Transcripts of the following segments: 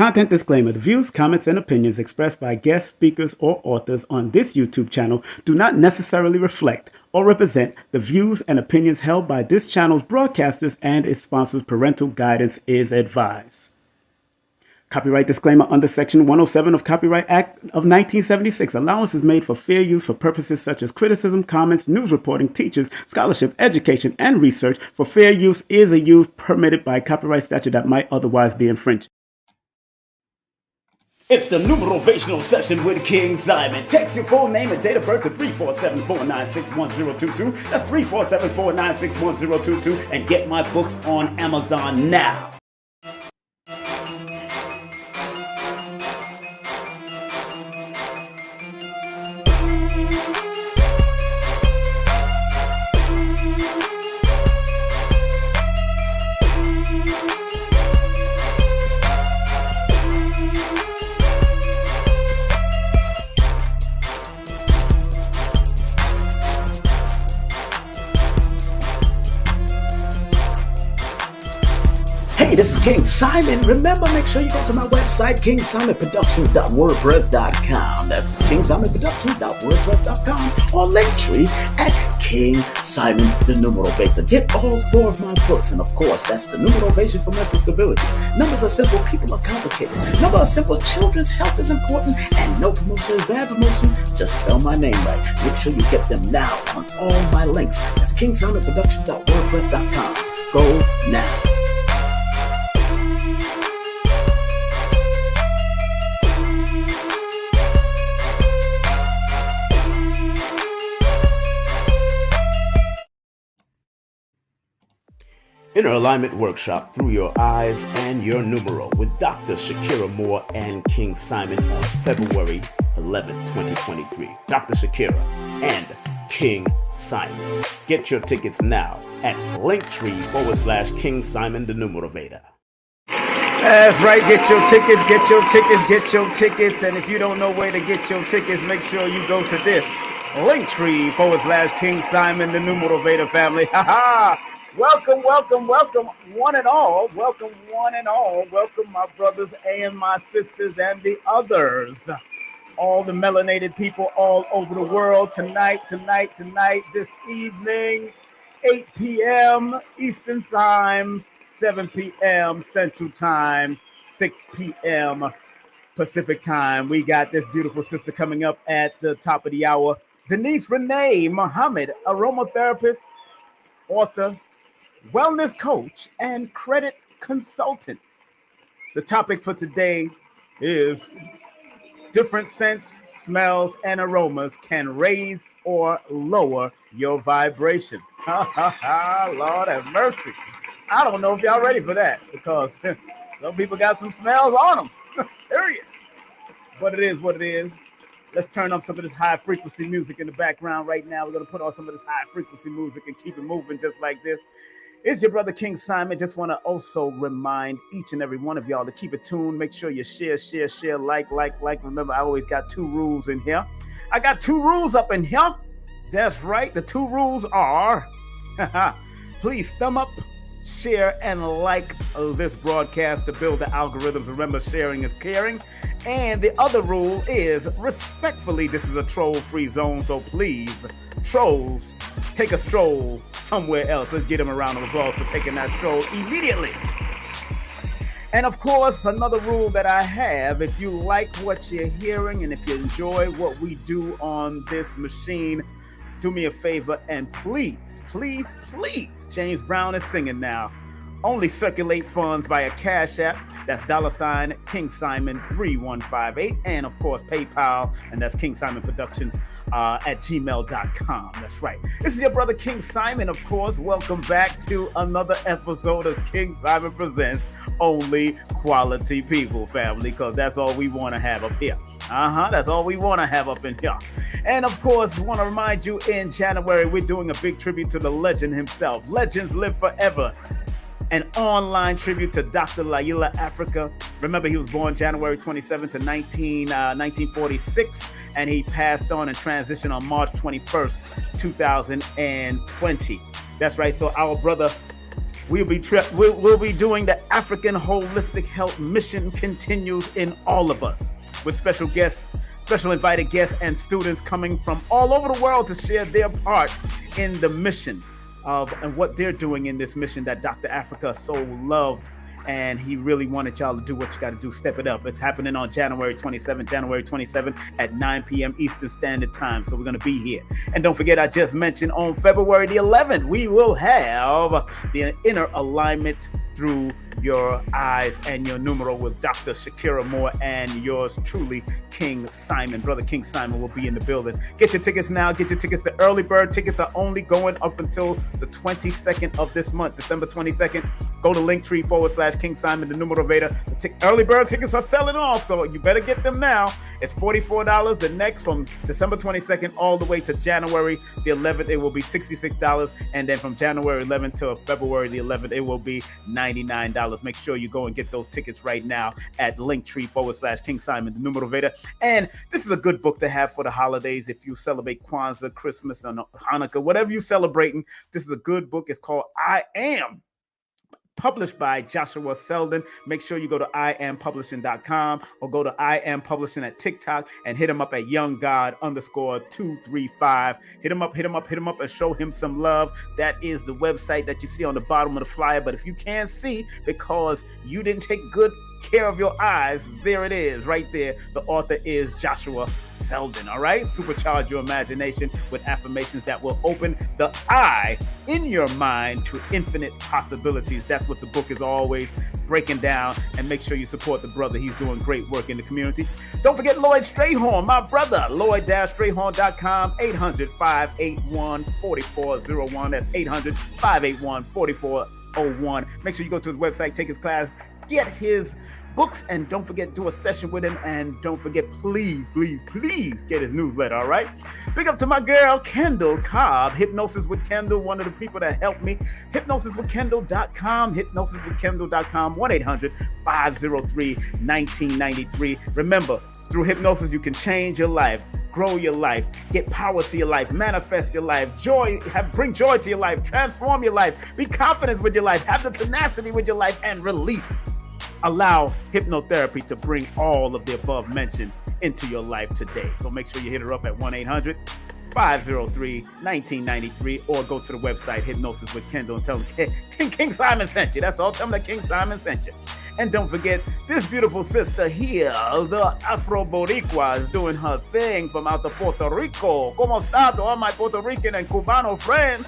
Content disclaimer: the views, comments, and opinions expressed by guest speakers or authors on this YouTube channel do not necessarily reflect or represent the views and opinions held by this channel's broadcasters and its sponsors. Parental guidance is advised. Copyright disclaimer under Section 107 of Copyright Act of 1976. Allowance is made for fair use for purposes such as criticism, comments, news reporting, teachers, scholarship, education, and research. For fair use is a use permitted by copyright statute that might otherwise be infringed. It's the Motivational session with King Simon. Text your full name and date of birth to 347-496-1022. That's 347-496-1022. And get my books on Amazon now. Hey, this is King Simon. Remember, make sure you go to my website, kingsimonproductions.wordpress.com. That's kingsimonproductions.wordpress.com, or Linktree at King Simon the Numeral Beta. Get all 4 of my books, and of course, that's the New Motivation for Mental Stability. Numbers are simple, people are complicated. Number are simple, children's health is important, and no promotion is bad promotion. Just spell my name right. Make sure you get them now on all my links. That's kingsimonproductions.wordpress.com. Go now. Inner Alignment Workshop Through Your Eyes and Your Numero with Dr. Shakira Moore and King Simon on February 11, 2023. Dr. Shakira and King Simon. Get your tickets now at Linktree/King Simon the Numerator. That's right. Get your tickets, get your tickets, get your tickets. And if you don't know where to get your tickets, make sure you go to this Linktree/King Simon the Numerator family. Ha ha! Welcome, welcome, welcome, one and all. Welcome, one and all. Welcome, my brothers and my sisters and the others. All the melanated people all over the world. Tonight, this evening, 8 p.m. Eastern Time, 7 p.m. Central Time, 6 p.m. Pacific Time. We got this beautiful sister coming up at the top of the hour. DeNise Renee Muhammad, aromatherapist, author, wellness coach, and credit consultant. The topic for today is different scents, smells, and aromas can raise or lower your vibration. Lord have mercy. I don't know if y'all ready for that because some people got some smells on them. Period. But it is what it is. Let's turn up some of this high frequency music in the background right now. We're going to put on some of this high frequency music and keep it moving just like this. It's your brother King Simon. Just want to also remind each and every one of y'all to keep it tuned. Make sure you share, like. Remember, I always got 2 rules in here. I got 2 rules up in here. That's right. The 2 rules are, please thumb up, share, and like this broadcast to build the algorithms. Remember, sharing is caring. And the other rule is, respectfully, this is a troll-free zone, so please, trolls, take a stroll somewhere else. Let's get them a round of applause for taking that stroll immediately. And of course, another rule that I have, if you like what you're hearing and if you enjoy what we do on this machine, do me a favor and please, James Brown is singing now. Only circulate funds via Cash App. That's $ King Simon 3158. And of course, PayPal. And that's King Simon Productions at gmail.com. That's right. This is your brother King Simon, of course. Welcome back to another episode of King Simon Presents Only Quality People, family. Because that's all we want to have up here. That's all we want to have up in here. And of course, want to remind you, in January, we're doing a big tribute to the legend himself. Legends live forever. An online tribute to Dr. Laila Africa. Remember, he was born January 27th, 1946, and he passed on and transitioned on March 21st, 2020. That's right. So our brother We'll be doing the African Holistic Health Mission Continues in All of Us, with special invited guests and students coming from all over the world to share their part in the mission and what they're doing in this mission that Dr. Africa so loved. And he really wanted y'all to do what you got to do. Step it up. It's happening on January 27th at 9 p.m. Eastern Standard Time. So we're going to be here. And don't forget, I just mentioned on February the 11th, we will have the Inner Alignment Through Your Eyes and Your Numeral with Dr. Shakira Moore and yours truly, King Simon. Brother King Simon will be in the building. Get your tickets now. Get your tickets. The early bird tickets are only going up until the 22nd of this month, December 22nd. Go to Linktree/King Simon, the Numero Veda. The early bird tickets are selling off, so you better get them now. It's $44. The next from December 22nd all the way to January the 11th, it will be $66. And then from January 11th to February the 11th, it will be $99. Make sure you go and get those tickets right now at Linktree/King Simon, the Numero Veda. And this is a good book to have for the holidays. If you celebrate Kwanzaa, Christmas, and Hanukkah, whatever you're celebrating, this is a good book. It's called I Am, published by Joshua Selden. Make sure you go to IamPublishing.com or go to I Am Publishing at TikTok and hit him up at YoungGod_235. Hit him up, and show him some love. That is the website that you see on the bottom of the flyer. But if you can't see because you didn't take good care of your eyes, there it is right there. The author is Joshua Selden. All right, supercharge your imagination with affirmations that will open the eye in your mind to infinite possibilities. That's what the book is always breaking down. And make sure you support the brother. He's doing great work in the community. Don't forget Lloyd Strayhorn, my brother. Lloyd-Strayhorn.com, 800-581-4401. That's 800-581-4401. Make sure you go to his website, take his class, get his books, and don't forget, do a session with him. And don't forget, please get his newsletter. All right, big up to my girl Kendall Cobb, Hypnosis with Kendall, one of the people that helped me. Hypnosiswithkendall.com, 1-800-503-1993. Remember, through hypnosis you can change your life, grow your life, get power to your life, manifest your life, bring joy to your life, transform your life, be confident with your life, have the tenacity with your life, and release. Allow hypnotherapy to bring all of the above mentioned into your life today. So make sure you hit her up at 1-800-503-1993 or go to the website Hypnosis with Kendall and tell them King Simon sent you. That's all. Tell them that King Simon sent you. And don't forget, this beautiful sister here, the Afro Boricua, is doing her thing from out of Puerto Rico. ¿Cómo está to all my Puerto Rican and Cubano friends?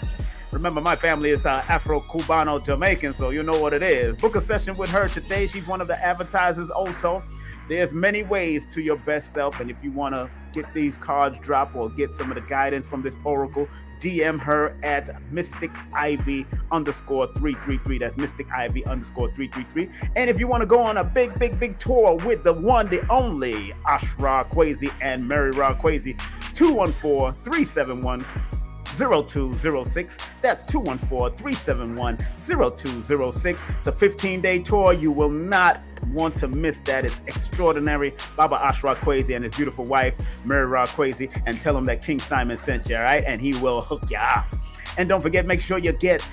Remember, my family is Afro-Cubano-Jamaican, so you know what it is. Book a session with her today. She's one of the advertisers also. There's many ways to your best self, and if you want to get these cards dropped or get some of the guidance from this oracle, DM her at mysticivy_333. That's mysticivy_333. And if you want to go on a big tour with the one, the only Ashra Kwesi and Mary Ra Kwesi, 214-371-0206. That's 214-371-0206. It's a 15-day tour. You will not want to miss that. It's extraordinary. Baba Ashra Kwesi and his beautiful wife, Mary Ra Kwesi, and tell him that King Simon sent you, all right? And he will hook you up. And don't forget, make sure you get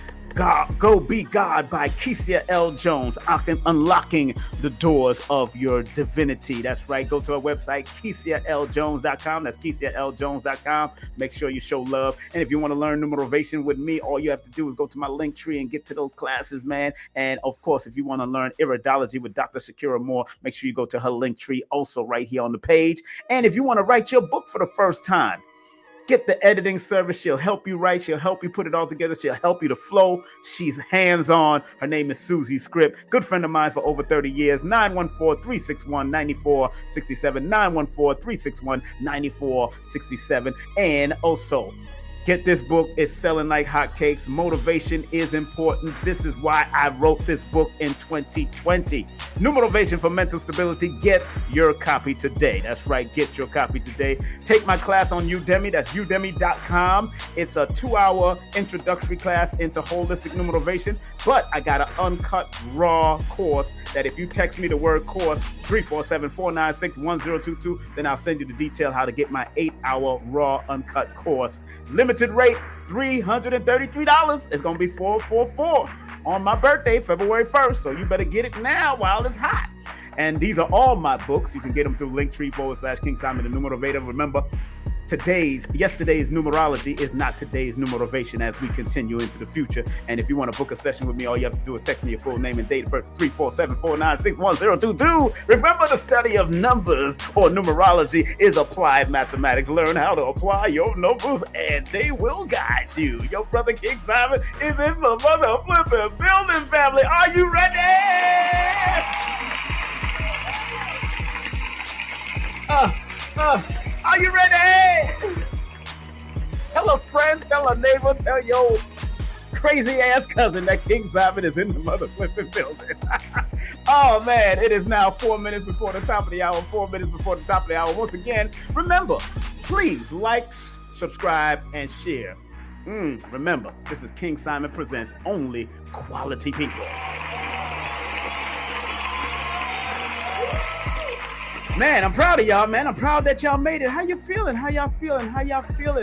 Go Be God by Kecia L. Jones, unlocking the doors of your divinity. That's right. Go to our website, KeciaLJones.com. That's KeciaLJones.com. Make sure you show love. And if you want to learn numerovation with me, all you have to do is go to my link tree and get to those classes, man. And of course, if you want to learn iridology with Dr. Shakira Moore, make sure you go to her link tree also right here on the page. And if you want to write your book for the first time, get the editing service. She'll help you write. She'll help you put it all together. She'll help you to flow. She's hands-on. Her name is Susie Script. Good friend of mine for over 30 years. 914-361-9467. 914-361-9467. And also, get this book. It's selling like hotcakes. Motivation is important. This is why I wrote this book in 2020. New Motivation for Mental Stability. Get your copy today. That's right. Get your copy today. Take my class on Udemy. That's udemy.com. It's a 2-hour introductory class into holistic new motivation. But I got an uncut, raw course that if you text me the word course, 347-496-1022, then I'll send you the detail how to get my 8-hour raw, uncut course. Limited rate, $333. It's going to be $444. on my birthday, February 1st. So you better get it now while it's hot. And these are all my books. You can get them through linktree/King Simon the Numerator. Remember, yesterday's numerology is not today's numeration as we continue into the future. And if you want to book a session with me, all you have to do is text me your full name and date of birth to 347-496-1022. Remember, the study of numbers or numerology is applied mathematics. Learn how to apply your numbers and they will guide you. Your brother King Simon is in the mother flipping building, family. Are you ready? Are you ready? Tell a friend, tell a neighbor, tell your crazy ass cousin that King Simon is in the mother flipping building. Oh man, it is now 4 minutes before the top of the hour. 4 minutes before the top of the hour. Once again, remember, please like, subscribe, and share. Remember, this is King Simon Presents Only Quality People. Man, I'm proud of y'all, man. I'm proud that y'all made it. How you feeling? How y'all feeling?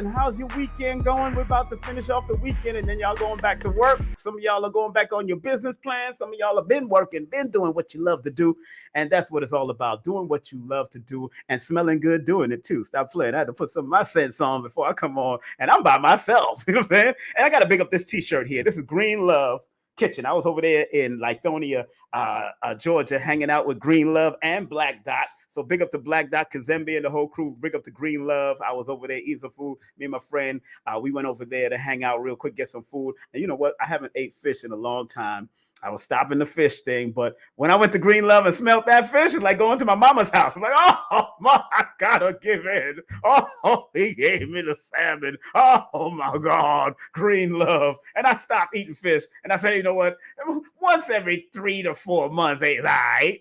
How's your weekend going? We're about to finish off the weekend, and then y'all going back to work. Some of y'all are going back on your business plan. Some of y'all have been working, been doing what you love to do. And that's what it's all about, doing what you love to do and smelling good doing it, too. Stop playing. I had to put some of my scents on before I come on, and I'm by myself. You know what I'm saying? And I got to big up this T-shirt here. This is Green Love Kitchen. I was over there in Lithonia, Georgia, hanging out with Green Love and Black Dot. So big up to Black Dot, Kazembe, and the whole crew. Big up to Green Love. I was over there eating some food. Me and my friend, we went over there to hang out real quick, get some food. And you know what? I haven't ate fish in a long time. I was stopping the fish thing, but when I went to Green Love and smelled that fish, it's like going to my mama's house. I'm like, oh my, I gotta give in. Oh, he gave me the salmon. Oh my God, Green Love. And I stopped eating fish. And I said, you know what? Once every 3 to 4 months ain't right.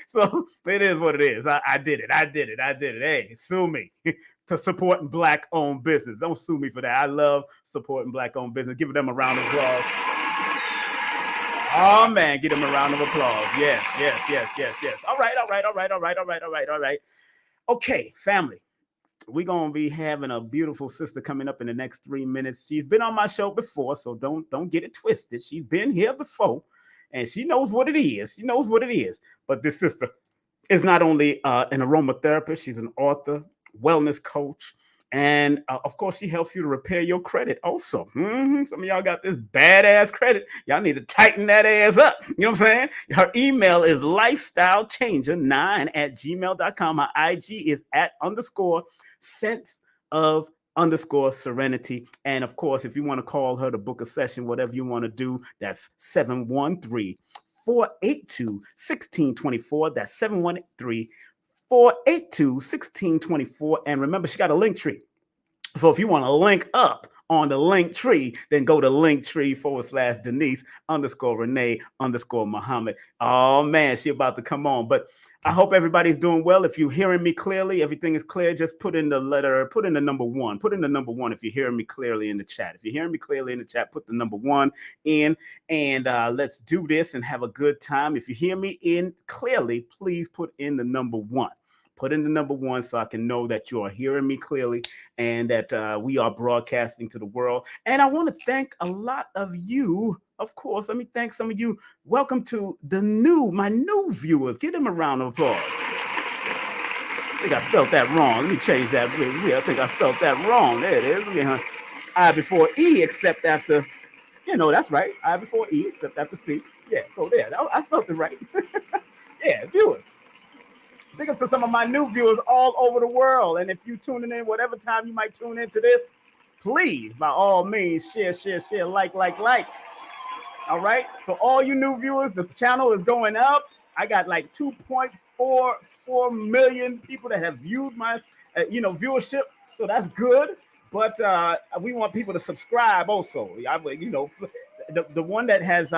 So it is what it is. I did it. Hey, sue me. To supporting Black-owned business. Don't sue me for that. I love supporting Black-owned business. Give them a round of applause. Oh man, give them a round of applause. Yes. All right. Okay, family. We're gonna be having a beautiful sister coming up in the next 3 minutes. She's been on my show before, so don't get it twisted. She's been here before, and she knows what it is. But this sister is not only an aromatherapist, she's an author, wellness coach. And of course, she helps you to repair your credit also. Some of y'all got this badass credit. Y'all need to tighten that ass up. You know what I'm saying? Her email is lifestylechanger9@gmail.com. Her IG is @_sense_of_serenity. And of course, if you want to call her to book a session, whatever you want to do, that's 713-482-1624. That's 713-482-1624. And remember, she got a link tree. So if you want to link up on the link tree, then go to linktree/DeNise_Renee_Muhammad. Oh man, she about to come on. But I hope everybody's doing well. If you're hearing me clearly, everything is clear. Just put in the number 1. Put in the number 1 if you're hearing me clearly in the chat. If you're hearing me clearly in the chat, put the number 1 in, and let's do this and have a good time. If you hear me in clearly, please put in the number 1. Put in the number 1 so I can know that you are hearing me clearly and that we are broadcasting to the world. And I want to thank a lot of you. Of course, let me thank some of you. Welcome to my new viewers. Give them a round of applause. I think I spelled that wrong. Let me change that. I think I spelled that wrong. There it is. I before E, except after, that's right. I before E, except after C. Yeah, so there. I spelled it right. Yeah, viewers. Big up to some of my new viewers all over the world. And if you tuning in, whatever time you might tune into this, please, by all means, share, like. All right. So all you new viewers, the channel is going up. I got like 2.44 million people that have viewed my, viewership. So that's good. But we want people to subscribe also. The one that has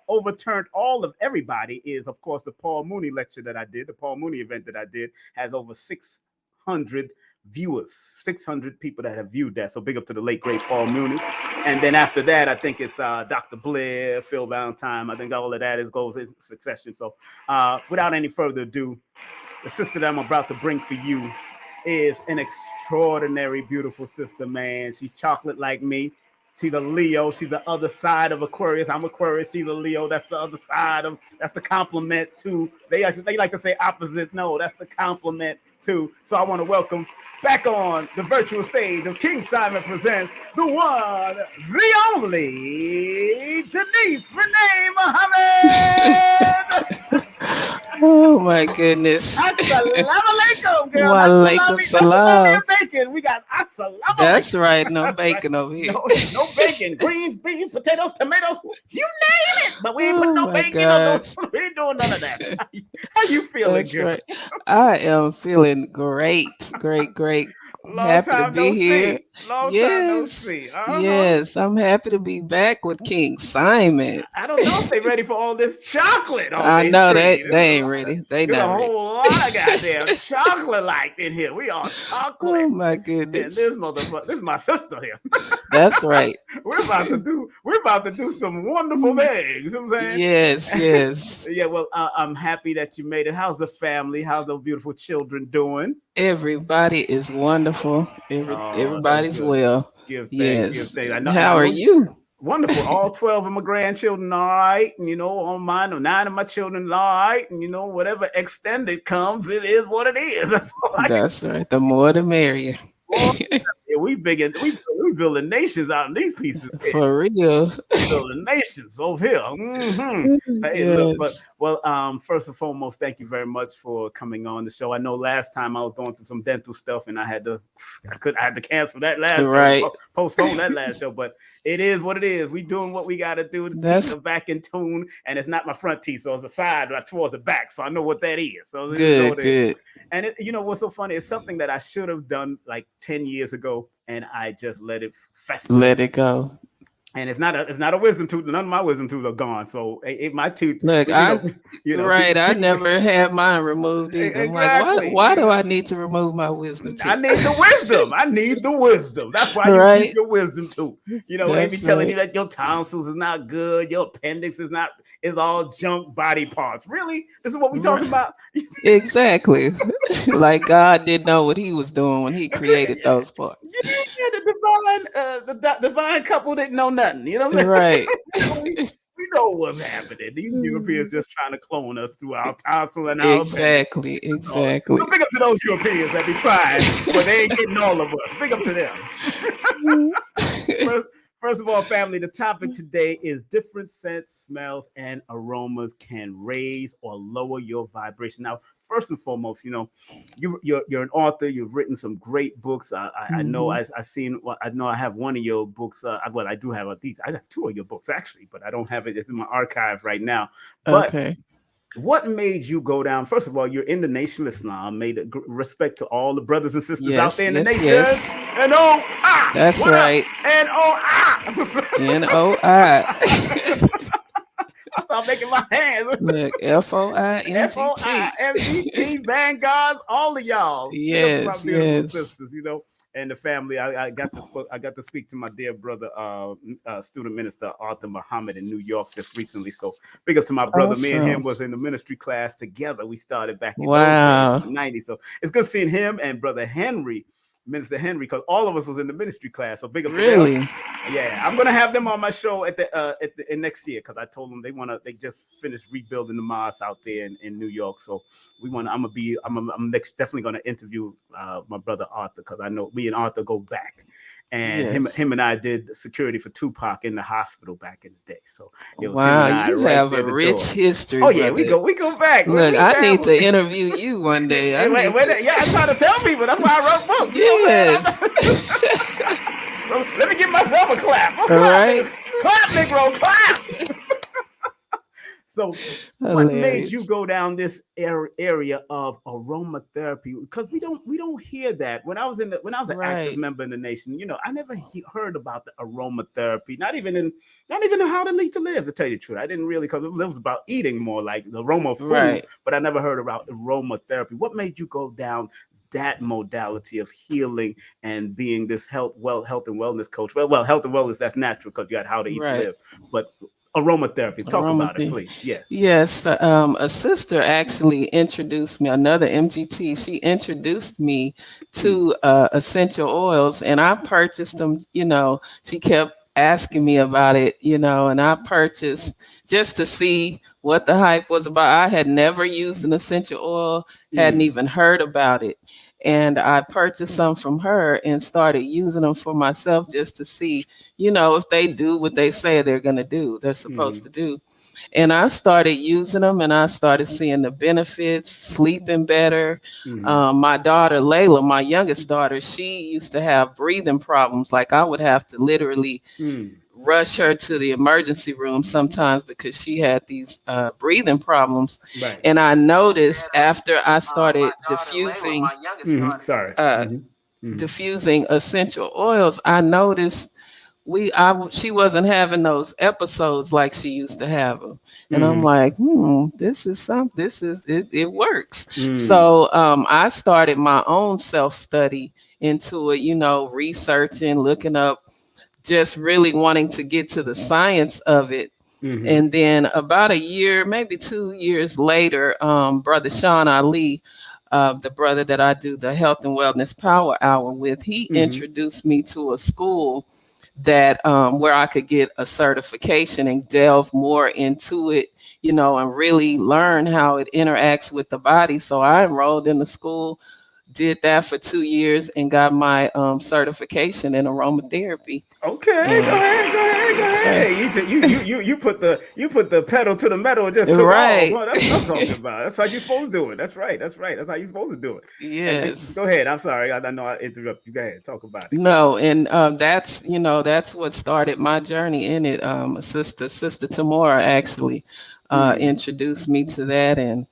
overturned all of everybody is, of course, the Paul Mooney lecture that I did. The Paul Mooney event that I did has over 600 viewers, 600 people that have viewed that. So big up to the late, great Paul Mooney. And then after that, I think it's Dr. Blair, Phil Valentine. I think all of that goes in succession. So without any further ado, the sister that I'm about to bring for you is an extraordinary, beautiful sister, man. She's chocolate like me. She's a Leo. She's the other side of Aquarius. I'm Aquarius. She's a Leo. That's the other side of. That's the compliment to. They like to say opposite. No, that's the compliment to. So I want to welcome back on the virtual stage of King Simon Presents the one, the only DeNise Renee Muhammad. Oh my goodness. Assalamu alaikum, girl. Walaikum Assalami, no salami salam. and bacon. We got assalamu That's alaikum. right. No That's right. bacon over here. No bacon. Greens, beans, potatoes, tomatoes. You name it. But we ain't putting Oh no my bacon or no. gosh. We ain't doing none of that. How you feeling, That's girl? right. I am feeling great. Great, great. Long Happy to time no be here. see. Long time no Yes. see. Yes. I'm happy to be back with King Simon. I don't know if they ready for all this chocolate on I their know they screen. they ain't ready. They There's a not ready. whole lot of goddamn chocolate like in here. We are chocolate. Oh my And goodness. this motherfucker, this is my sister here. That's right. We're about to do some wonderful things. You know what I'm Yes, saying? yes. Yeah, well, I'm happy that you made it. How's the family? How's those beautiful children doing? Everybody is wonderful. Oh, that's Everybody's good. well. Give thanks, give Yes. thanks. I know, and I How are know you. you? Wonderful. All 12 of my grandchildren all right. And, all mine, 9 of my children all right. And, whatever extended comes, it is what it is. That's all I can That's right. The more the merrier. say. Yeah, we building nations out in these pieces here. For real. We building nations over here. Hey, look, but Yes. well, first and foremost, thank you very much for coming on the show. I know last time I was going through some dental stuff, and I had to cancel that last show, Right. postpone that last show. But it is what it is. We doing what we got to do. The teeth That's are back in tune, and it's not my front teeth, so it's the side right towards the back. So I know what that is. So it is what good, it is. good. And what's so funny? It's something that I should have done like 10 years ago, and I just let it fester. Let it go. And it's not a wisdom tooth. None of my wisdom tooth are gone. So my tooth, Look, right, I people never had mine removed either. I'm like, why exactly. why do I need to remove my wisdom I tooth? need the wisdom. I need the wisdom. That's why you keep Right? your wisdom tooth. They be That's telling you right. that your tonsils is not good, your appendix is all junk body parts. Really? This is what we talking Right. about? Exactly. Like God didn't know what he was doing when he created those parts. Yeah, the divine couple didn't know nothing. You know what I'm saying? Right. We know what's happening. These Europeans just trying to clone us through our tonsil and our appendix. Exactly. And all that. So Exactly. big up to those Europeans that be trying, but they ain't getting all of us. Big up to them. First, first of all, family, the topic today is different scents, smells, and aromas can raise or lower your vibration. Now, first and foremost, you're an author. You've written some great books. I know Mhm. I seen. Well, I know I have one of your books. Well, I do have these. I have two of your books actually, but I don't have it. It's in my archive right now. But Okay. what made you go down? First of all, you're in the Nation of Islam. Made respect to all the brothers and sisters out Yes, there in the yes, nation. yes. And That's what up? right. And NOI. I start making my hands. Look, FOIMGT. FOIMGT, Vanguards, all of y'all. Big up to my Yes, beautiful yes. sisters, and the family. I got to speak to my dear brother, student minister Arthur Muhammad in New York just recently. So big up to my brother. Me and him Awesome. was in the ministry class together. We started back in those days in Wow. the '90s. So it's good seeing him and brother Henry. Minister Henry, because all of us was in the ministry class. So big up to them. Really? Yeah, I'm gonna have them on my show in next year because I told them they just finished rebuilding the mosque out there in New York. So I'm definitely gonna interview my brother Arthur because I know me and Arthur go back. And him Yes. him and I did security for Tupac in the hospital back in the day. So it was him Wow, and I you right have there a at the rich door. history, Oh yeah, we brother. go we go back. Look, We I need to family. interview you one day. I Hey, need to. yeah, I'm trying to tell people. That's why I wrote books. You know what Yes. I'm saying? So let me give myself a clap. Oh, All clap, right. niggas. Clap, Negro, clap. So, what made you Hilarious. go down this area of aromatherapy? Because we don't hear that. When I was an active Right. member in the nation, I never heard about the aromatherapy. Not even how to lead to live. To tell you the truth, I didn't really because it was about eating more like the aroma of food. Right. But I never heard about aromatherapy. What made you go down that modality of healing and being this health and wellness coach? Well, health and wellness that's natural because you got how to eat to Right. live, but aromatherapy. Talk about it, Aromatherapy. please. Yes. Yes, a sister actually introduced me, another MGT. She introduced me Mm, to essential oils, and I purchased them. She kept asking me about it, and I purchased just to see what the hype was about. I had never used an essential oil, hadn't Mm. even heard about it. And I purchased some from her and started using them for myself just to see, if they do what they say they're going to do, they're supposed Mm. to do. And I started using them and I started seeing the benefits, sleeping better. Mm. My daughter, Layla, my youngest daughter, she used to have breathing problems. Like I would have to literally Mm. rush her to the emergency room sometimes because she had these breathing problems. Right. And I noticed And after I my started daughter Layla, my youngest daughter. Sorry. uh, Mm-hmm. diffusing essential oils, I noticed she wasn't having those episodes like she used to have them, and I'm Mm-hmm. like, this is something. This is it. It works. Mm. So I started my own self study into it. Researching, looking up, just really wanting to get to the science of it. Mm-hmm. And then about a year, maybe 2 years later, Brother Sean Ali, the brother that I do the Health and Wellness Power Hour with, he Mm-hmm. introduced me to a school that where I could get a certification and delve more into it, and really learn how it interacts with the body. So I enrolled in the school, did that for 2 years, and got my certification in aromatherapy. Okay, go And ahead, go ahead, go yes, sir. ahead. You put the pedal to the metal and just took off. Right. Well, that's what I'm talking about. That's how you're supposed to do it. That's right. That's right. That's how you're supposed to do it. And Yes. go ahead. I'm sorry. I know I interrupted you. Go ahead. Talk about it. No, and that's what started my journey in it. Sister Tamora actually Mm. introduced me to that, and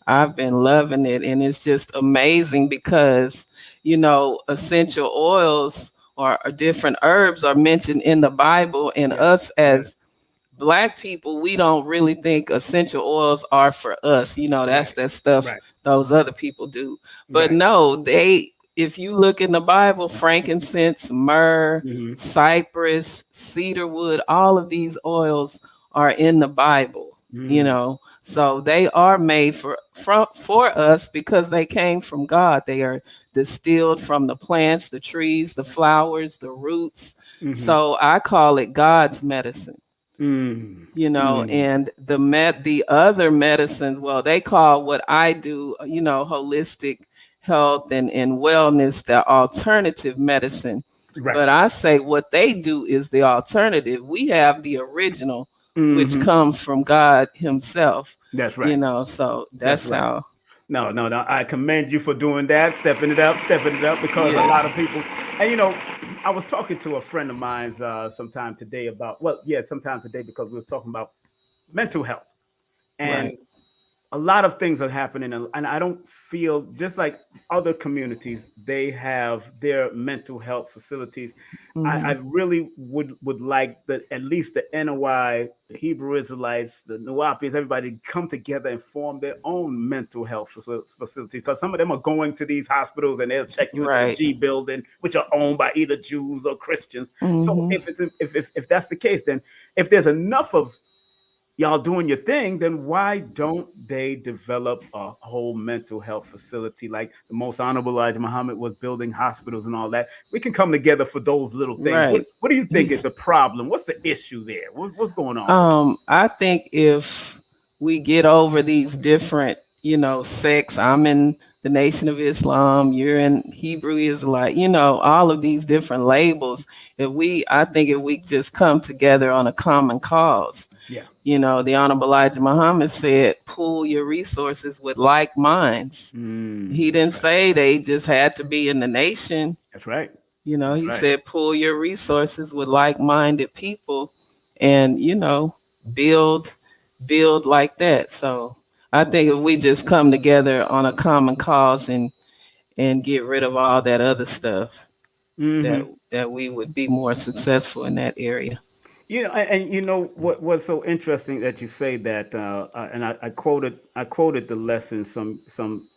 I've been loving it. And it's just amazing because essential oils or different herbs are mentioned in the Bible, and Yes. us Yes. as Black people, we don't really think essential oils are for us. That's Right. that stuff Right. those other people do. But Right. no, if you look in the Bible, frankincense, myrrh, Mm-hmm. cypress, cedarwood, all of these oils are in the Bible. Mm. So they are made for us because they came from God. They are distilled from the plants, the trees, the flowers, the roots. Mm-hmm. So I call it God's medicine. Mm. Mm. And the other medicines, well, they call what I do, holistic health and wellness, the alternative medicine. Right. But I say what they do is the alternative. We have the original, which Mm-hmm. comes from God himself. That's right. So That's that's right. how. No, no, no. I commend you for doing that, stepping it up, because a lot Yes. of people, and I was talking to a friend of mine's sometime today about, well, yeah, sometime today, because we were talking about mental health, and Right. a lot of things are happening, and I don't feel, just like other communities, they have their mental health facilities. I Hmm. really would like the, at least the NOI, the Hebrew Israelites, the Nuapians, everybody to come together and form their own mental health facility, because some of them are going to these hospitals and they'll check you into the Right. G building, which are owned by either Jews or Christians. So Hmm. if that's the case, then if there's enough of y'all doing your thing, then why don't they develop a whole mental health facility like the most honorable Elijah Muhammad was building hospitals and all that? We can come together for those little things. Right. What do you think is the problem? What's the issue there? What's going on with I think if we get over these different, sects, I'm in the Nation of Islam, you're in Hebrew Israelite, all of these different labels. I think if we just come together on a common cause, it? Yeah. the Honorable Elijah Muhammad said, pool your resources with like minds. He That's didn't right. say they just had to be in the nation. That's right. That's He right. said, pool your resources with like-minded people and, build, build like that. So I think if we just come together on a common cause and get rid of all that other stuff, that Mm-hmm. that we would be more successful in that area. And what's so interesting that you say that, and I quoted the lesson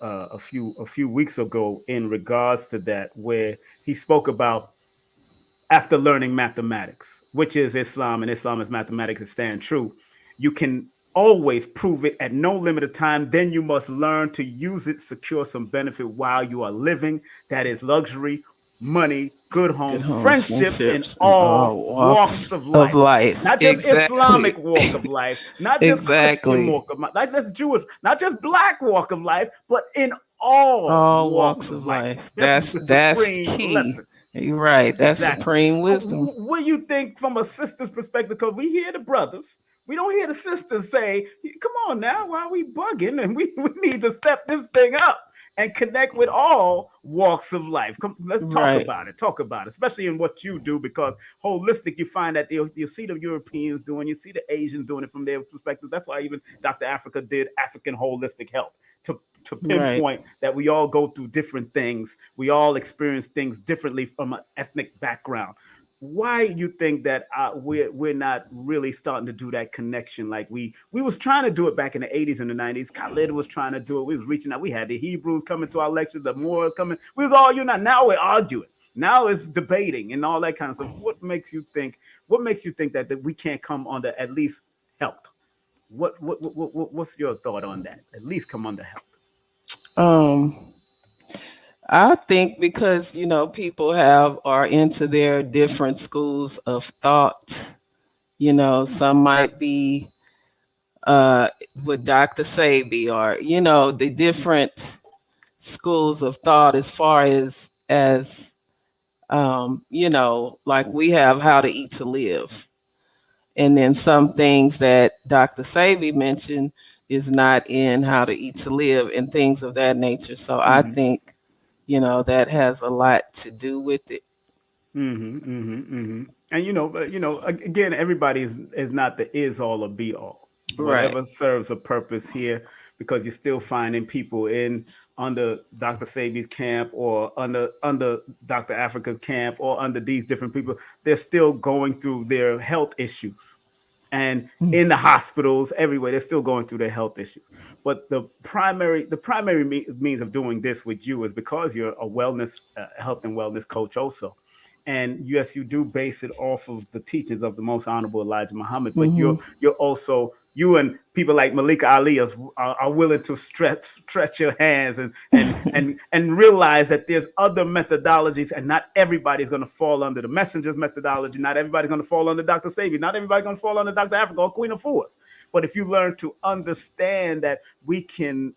a few weeks ago in regards to that, where he spoke about after learning mathematics, which is Islam, and Islam is mathematics that stand true. You can always prove it at no limited time. Then you must learn to use it, secure some benefit while you are living. That is luxury money, good Good homes, homes, friendships in friendships, and all all walks walks of of life. life. Not just Exactly. Islamic walk of life, not just Christian Exactly. walk of life, not just Jewish, not just black walk of life, but in all All walks walks of of life. life. This is the That's supreme key. lesson. You're right. That's Exactly. supreme So, wisdom. what do you think from a sister's perspective? Because we hear the brothers, we don't hear the sisters say, "Come on now, why are we bugging?" And we need to step this thing up and connect with all walks of life. Come, let's talk Right. about it. Talk about it, especially in what you do, because holistic, you find that you see the Europeans doing, you see the Asians doing it from their perspective. That's why even Dr. Africa did African holistic health to Right. pinpoint that we all go through different things. We all experience things differently from an ethnic background. Why you think that we're not really starting to do that connection like we was trying to do it back in the 80s and the 90s? Khalid was trying to do it. We was reaching out. We had the Hebrews coming to our lectures, the Moors coming. We was all united. Now we're arguing. Now it's debating and all that kind of stuff. What makes you think? What makes you think that we can't come under at least health? What's your thought on that? At least come under health. Um, I think because, people are into their different schools of thought. Some might be uh with Dr. Sabi, or, the different schools of thought, as far as like we have How to Eat to Live. And then some things that Dr. Sabi mentioned is not in How to Eat to Live, and things of that nature. So I Mm-hmm. think, that has a lot to do with it. Mm-hmm, mm-hmm, mm-hmm. And again, everybody is not the is all or be all. Right. Whatever serves a purpose here, because you're still finding people in under Dr. Sabi's camp, or under Dr. Africa's camp, or under these different people. They're still going through their health issues, and in the hospitals everywhere they're still going through their health issues. But the primary means of doing this with you is because you're a wellness health and wellness coach also. And yes, you do base it off of the teachings of the most honorable Elijah Muhammad, but Mm-hmm. you're also, you and people like Malika Ali are willing to stretch your hands and realize that there's other methodologies, and not everybody's going to fall under the messenger's methodology. Not everybody's going to fall under Dr. Sabi. Not everybody's going to fall under Dr. Africa or Queen of Force. But if you learn to understand that we can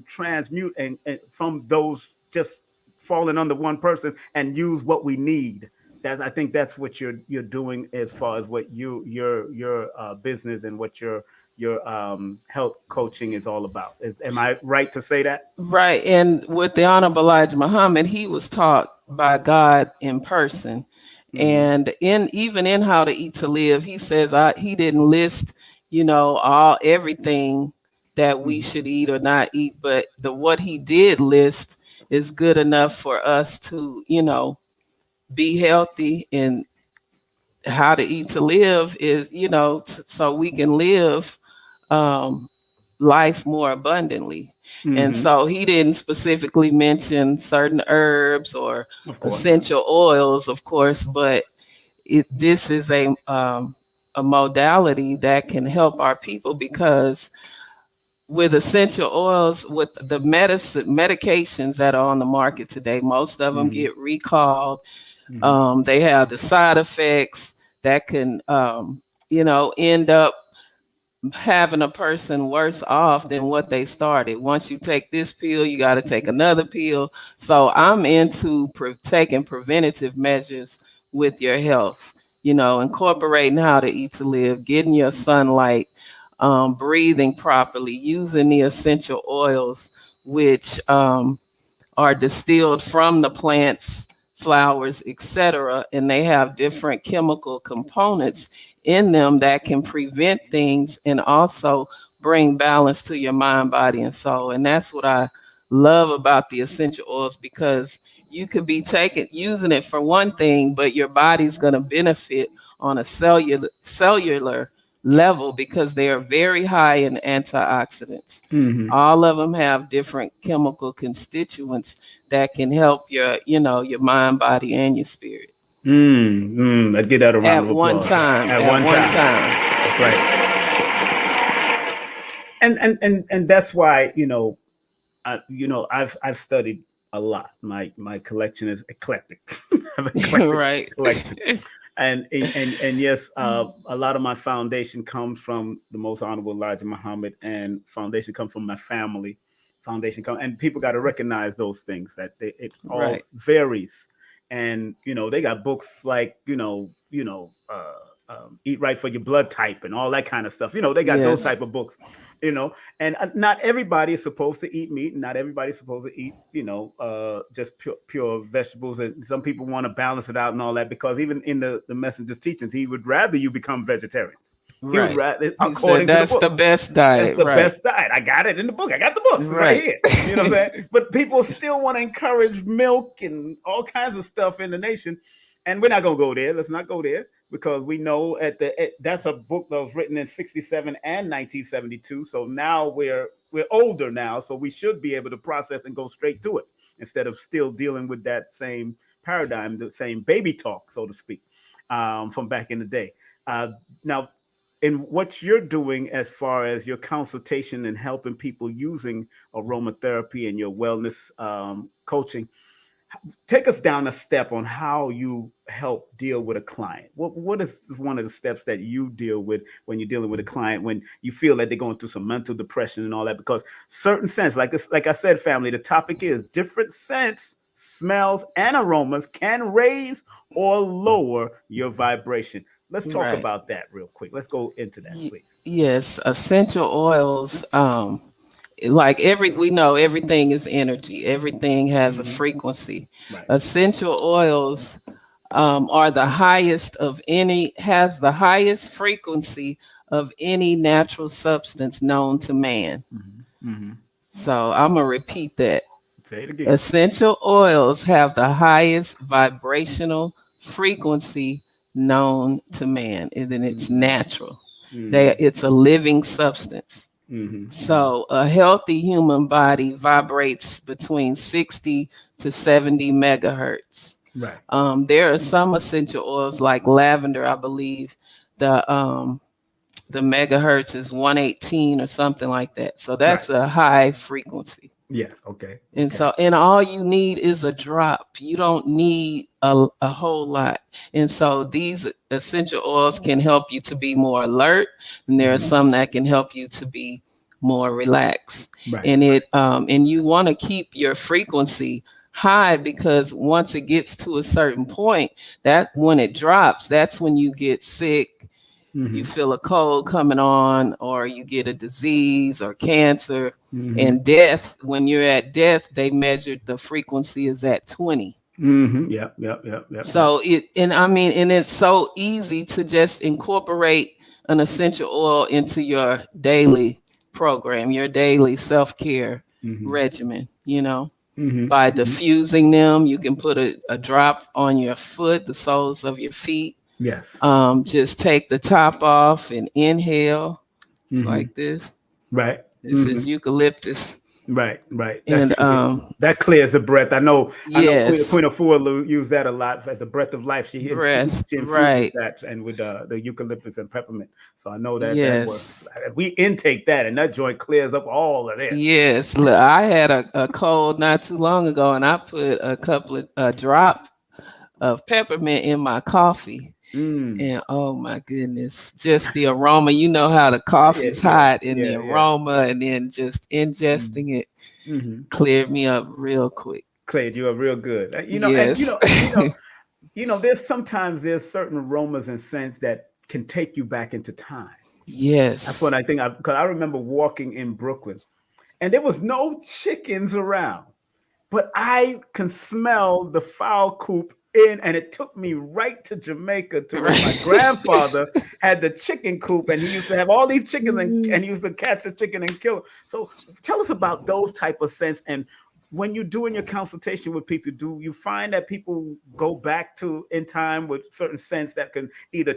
transmute and from those just falling under one person and use what we need. I think that's what you're doing as far as what your business and what your health coaching is all about. Am I right to say that? Right. And with the Honorable Elijah Muhammad, he was taught by God in person. Mm-hmm. And even in How to Eat to Live, he says he didn't list, all everything that we Mm-hmm. should eat or not eat, but the what he did list is good enough for us to, be healthy. And How to Eat to Live is, so we can live um, life more abundantly. And Mm-hmm. so he didn't specifically mention certain herbs or Of course not. essential oils, of course, but this is a modality that can help our people, because with essential oils, with the medications that are on the market today, most of them Mm-hmm. get recalled. Mm-hmm. They have the side effects that can, end up having a person worse off than what they started. Once you take this pill, you got to take another pill. So I'm into taking preventative measures with your health, incorporating How to Eat to Live, getting your sunlight, breathing properly, using the essential oils, which are distilled from the plants, flowers, etc., and they have different chemical components in them that can prevent things and also bring balance to your mind, body, and soul. And that's what I love about the essential oils, because you could be using it for one thing, but your body's going to benefit on a cellular level, because they are very high in antioxidants. Mm-hmm. All of them have different chemical constituents that can help your mind, body, and your spirit I give that a round at of one applause. time. At At one one time. time. That's right. And that's why I've studied a lot. My collection is eclectic. I have an eclectic Right. collection. And yes, a lot of my foundation comes from the Most Honorable Elijah Muhammad, and foundation comes from my family. Foundation come, and people got to recognize those things that it all Right. varies. And they got books like Eat Right for Your Blood Type and all that kind of stuff. They got those Yes. type of books. And not everybody is supposed to eat meat, and not everybody's supposed to eat just pure vegetables. And some people want to balance it out and all that, because even in the messenger's teachings, he would rather you become vegetarians. He would Right. rather, He said according to the that's the book, best that's diet. the Right. best diet. I got it in the book. I got the books. It's right Right. here. You know what I'm saying? But people still want to encourage milk and all kinds of stuff in the nation. And we're not gonna go there. Let's not go there, because we know that's a book that was written in '67 and 1972. So now we're older now, so we should be able to process and go straight to it, instead of still dealing with that same paradigm, the same baby talk, so to speak, from back in the day. Now, in what you're doing as far as your consultation and helping people using aromatherapy and your wellness coaching, take us down a step on how you help deal with a client. What is one of the steps that you deal with when you're dealing with a client, when you feel that they're going through some mental depression and all that? Because certain scents, like this, like I said, family, the topic is different scents, smells, and aromas can raise or lower your vibration. Let's talk Right. about that real quick. Let's go into that, please. Yes, essential oils. Like we know everything is energy. Everything has a Hmm. frequency. Right. Essential oils are the highest of any, has the highest frequency of any natural substance known to man. Hmm. Hmm. So I'm gonna repeat that. Say it again. Essential oils have the highest vibrational frequency known to man, and then it's Hmm. natural. Hmm. It's a living substance. Hmm. Hmm. So a healthy human body vibrates between 60 to 70 megahertz. Right. There are some essential oils like lavender, I believe. The the megahertz is 118 or something like that. So Right. that's a high frequency. Yes. Okay. And Okay. so, and all you need is a drop. You don't need a whole lot. And so, these essential oils can help you to be more alert, and there are Hmm. some that can help you to be more relaxed. Right. And you want to keep your frequency high, because once it gets to a certain point, that when it drops, that's when you get sick, you Hmm. feel a cold coming on, or you get a disease or cancer. Hmm. And death, when you're at death, they measured the frequency is at 20. Hmm. Yep. Yep. Yep. Yep. Yep. So and I mean, and it's so easy to just incorporate an essential oil into your daily program, your daily self-care Hmm. regimen, Hmm. by Hmm. diffusing them. You can put a drop on your foot, the soles of your feet. Yes. Just take the top off and inhale. It's Hmm. like this. Right. This Hmm. is eucalyptus. Right. Right. That's And usually that clears the breath. I know. I know. Queen yes, Afua used that a lot. The breath of life. breath. She infuses Right. that, and with the eucalyptus and peppermint. So I know that that works. Yes. We intake that, and that joint clears up all of this. Yes. Look, I had a cold not too long ago, and I put a couple of a drop of peppermint in my coffee. Mm. And oh my goodness, just the aroma. You know how the Yeah. coffee's Yeah. hot, and the Yeah. Yeah. aroma, and then just Mm. ingesting it Hmm. cleared me up real quick. Clayed you are real good. Yes. There's sometimes there's certain aromas and scents that can take you back into time. That's what Yes. I think. Because I remember walking in Brooklyn, and there was no chickens around, but I can smell the fowl coop in, and it took me right to Jamaica, to where my Right. grandfather had the chicken coop, and he used to have all these chickens, and he used to catch a chicken and kill it. So tell us about those type of scents. And when you're doing your consultation with people, do you find that people go back to in time with certain scents that can either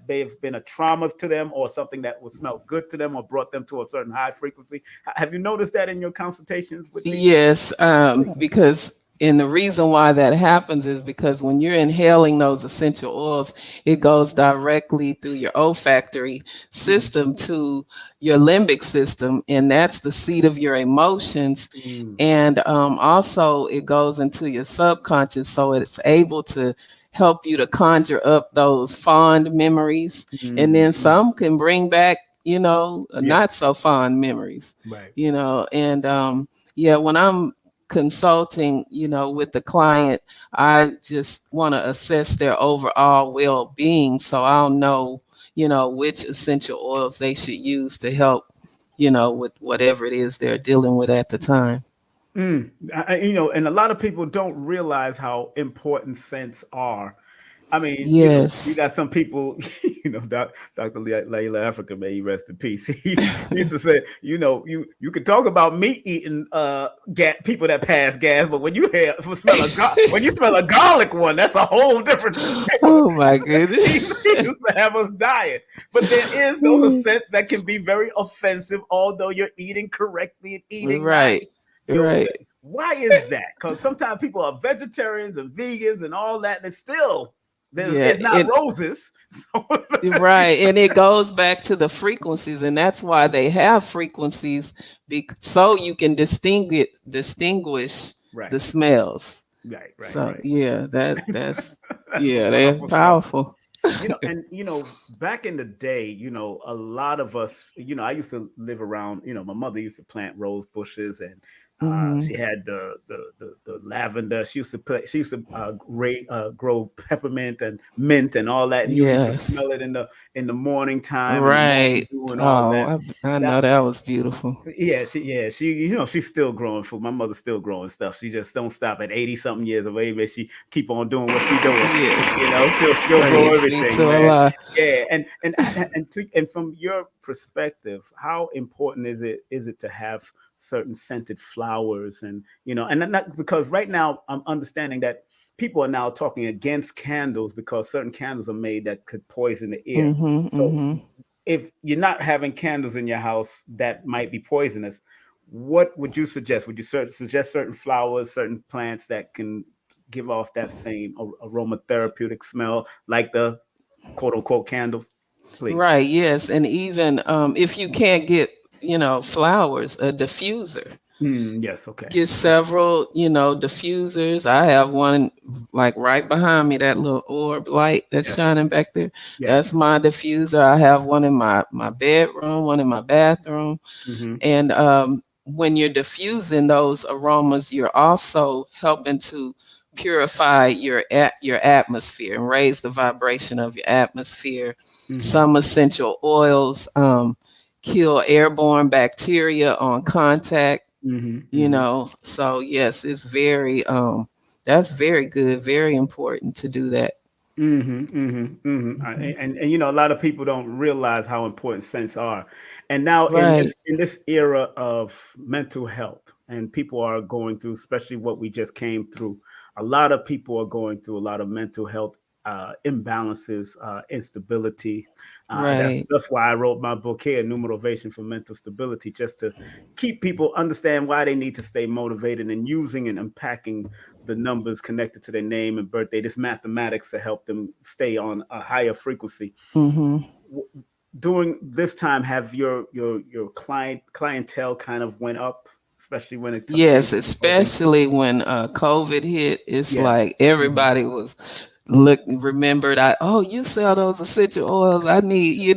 they've been a trauma to them, or something that will smell good to them, or brought them to a certain high frequency? Have you noticed that in your consultations with people? Yes, Please. because and the reason why that happens is because when you're inhaling those essential oils, it goes directly through your olfactory Mm, system to your limbic system, and that's the seat of your emotions. mm, And also, it goes into your subconscious, so it's able to help you to conjure up those fond memories. And mm, then mm. some can bring back, Yeah, not so fond memories, right. and yeah, when I'm consulting, with the client, I just want to assess their overall well-being so I'll know, which essential oils they should use to help, with whatever it is they're dealing with at the time. And a lot of people don't realize how important scents are. I mean, you Yes. got some people, Dr. Layla Africa, may he rest in peace. He used to say, you could talk about meat eating people that pass gas, but when when you smell a garlic one, that's a whole different story. Oh my he, goodness. he used to have us dying. But there is those are scents that can be very offensive, although you're eating correctly and eating Right. nice. Right. Why is that? Because sometimes people are vegetarians and vegans and all that, and Yeah. it's not roses. So, Right. And it goes back to the frequencies, and that's why they have frequencies, so you can distinguish right, the smells. right, right, So right. yeah, that's That's some yeah, they're powerful stuff. powerful. Back in the day, a lot of us, I used to live around, my mother used to plant rose bushes, and Hmm. she had the lavender. She used to grow peppermint and mint and all that, and you used to Yes. smell it in the morning time and the morning Right. dew and all Oh, that. I That know that was beautiful. she she's still growing food. My mother's still growing stuff. She just don't stop at 80 something years of age, but she keep on doing what she doing. Yeah. She'll still grow Praise be everything, to man. Allah. Yeah, and from your perspective, how important is it to have certain scented flowers, and not because right now I'm understanding that people are now talking against candles because certain candles are made that could poison the air. Hmm. So Hmm. if you're not having candles in your house that might be poisonous, what would you suggest? Would you suggest certain flowers, certain plants that can give off that same aromatherapeutic smell like the quote unquote candles? Please. Right. Yes. And even if you can't get, flowers, a diffuser. Yes. Okay. Get several, diffusers. I have one like right behind me, that little orb light that's Yes. shining back there. That's Yes. my diffuser. I have one in my bedroom, one in my bathroom. Mm-hmm. And when you're diffusing those aromas, you're also helping to purify your atmosphere and raise the vibration of your atmosphere. Mm-hmm. Some essential oils kill airborne bacteria on contact, Mm-hmm. Mm-hmm. so yes, it's very that's very good, very important to do that. Mm-hmm, mm-hmm, mm-hmm. Mhm. And a lot of people don't realize how important scents are. And now Right. in this era of mental health, and people are going through, especially what we just came through, a lot of people are going through a lot of mental health imbalances, instability. Right. That's why I wrote my book here, New Motivation for Mental Stability, just to keep people understand why they need to stay motivated and using and unpacking the numbers connected to their name and birthday, this mathematics to help them stay on a higher frequency. Hmm. During this time, have your clientele kind of went up, especially when it came Yes, to consulting? especially when COVID hit. It's Yeah. like Hmm. everybody was remembered. Oh, you sell those essential oils, I need,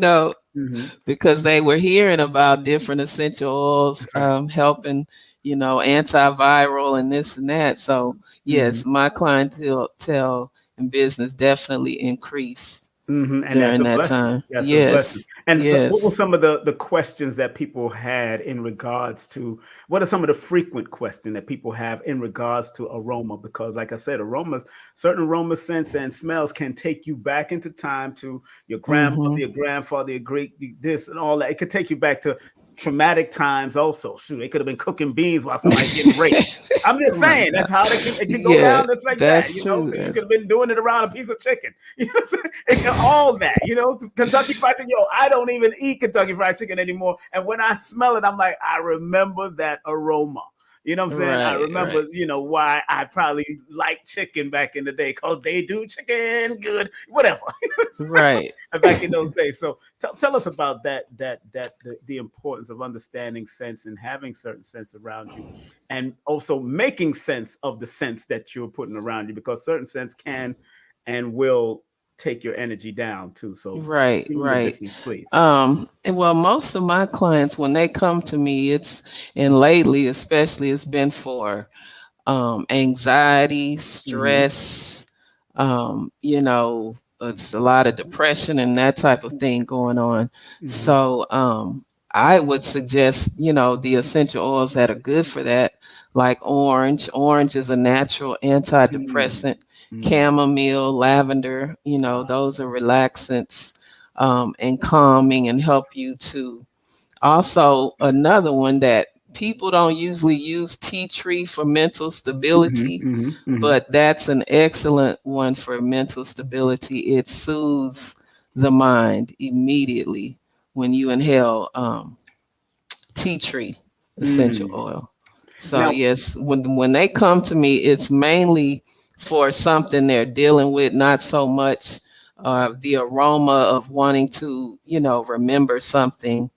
Hmm. because they were hearing about different essential oils That's right. helping, antiviral and this and that. So Hmm. yes, my clientele and business definitely increased And that's during a that blessing. time. That's a blessing. Yes. And so what were Yes. some of the questions that people had in regards to what are some of the frequent questions that people have in regards to aroma? Because, like I said, certain aroma scents and smells can take you back into time to your grandmother, Hmm. your grandfather, your great this and all that. It could take you back to traumatic times also. Shoot, they could have been cooking beans while somebody's getting raped. I'm Oh just my saying God. that's how it can go Yeah, down just like that, that's true. because you could That's have been doing it around a piece of chicken. You know what I'm saying? All that, Kentucky Fried Chicken. Yo, I don't even eat Kentucky Fried Chicken anymore. And when I smell it, I'm like, I remember that aroma. You know what I'm saying? I Right, right, remember, why I probably liked chicken back in the day, because they do chicken good, whatever. right, Back in those days. So tell us about the importance of understanding sense and having certain sense around you, and also making sense of the sense that you're putting around you, because certain sense can and will take your energy down too. So right, give me the right. difference, please. And well, most of my clients, when they come to me, and lately especially, it's been for anxiety, Mm-hmm. stress, it's a lot of depression and that type of thing going on. Mm-hmm. So I would suggest, the essential oils that are good for that, like orange. Orange is a natural antidepressant. Mm-hmm. Chamomile, lavender, those are relaxants and calming and help you to. Also, another one that people don't usually use, tea tree for mental Mm-hmm. stability, Mm-hmm. Mm-hmm. but that's an excellent one for mental stability. It soothes the mind immediately when you inhale tea tree essential Mm. oil. So Now, yes, when they come to me, it's mainly for something they're dealing with, not so much the aroma of wanting to, remember something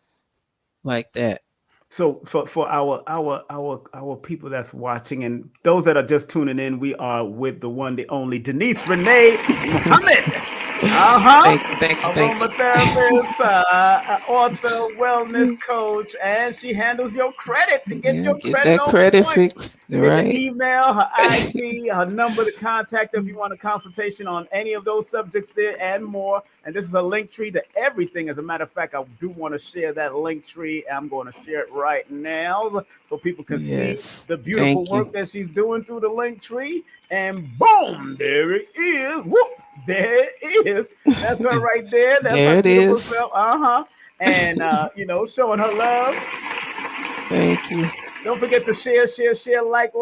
like that. so for our people that's watching, and those that are just tuning in, we are with the one, the only DeNise Renee Muhammad. Uh-huh. Thank you, thank you, thank you. Aromatherapist, author, wellness coach, and she handles your credit to get Yeah, your get credit that on credit point. fixed, Get the right? email, her IG, her number to contact her if you want a consultation on any of those subjects there and more. And this is a link tree to everything. As a matter of fact, I do want to share that link tree. I'm going to share it right now so people can see Yes. the beautiful Thank you. work that she's doing through the link tree. And boom, there it is. Whoop, there it is. That's her right there. That's her There it beautiful is. self. Uh-huh. And showing her love. Thank you. Don't forget to share, like,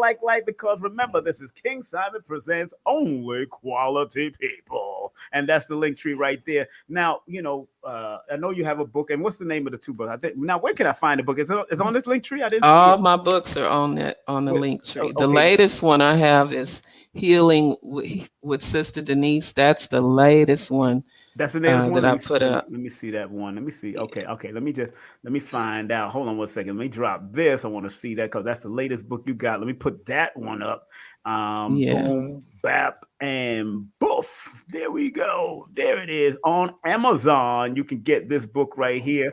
because remember, this is King Simon Presents Only Quality People. And that's the link tree right there. Now, I know you have a book. And what's the name of the two books? Now, where can I find the book? Is it on this link tree? I didn't see it. All my books are on the Wait, link tree. The okay. latest one I have is Healing with Sister DeNise. That's the latest one That's the latest one. that Let I me put up. let me see that one. Let me see. Okay. Let me find out. Hold on one second. Let me drop this. I want to see that because that's the latest book you got. Let me put that one up. Yeah. Boom, bap, and boof. There we go. There it is on Amazon. You can get this book right here.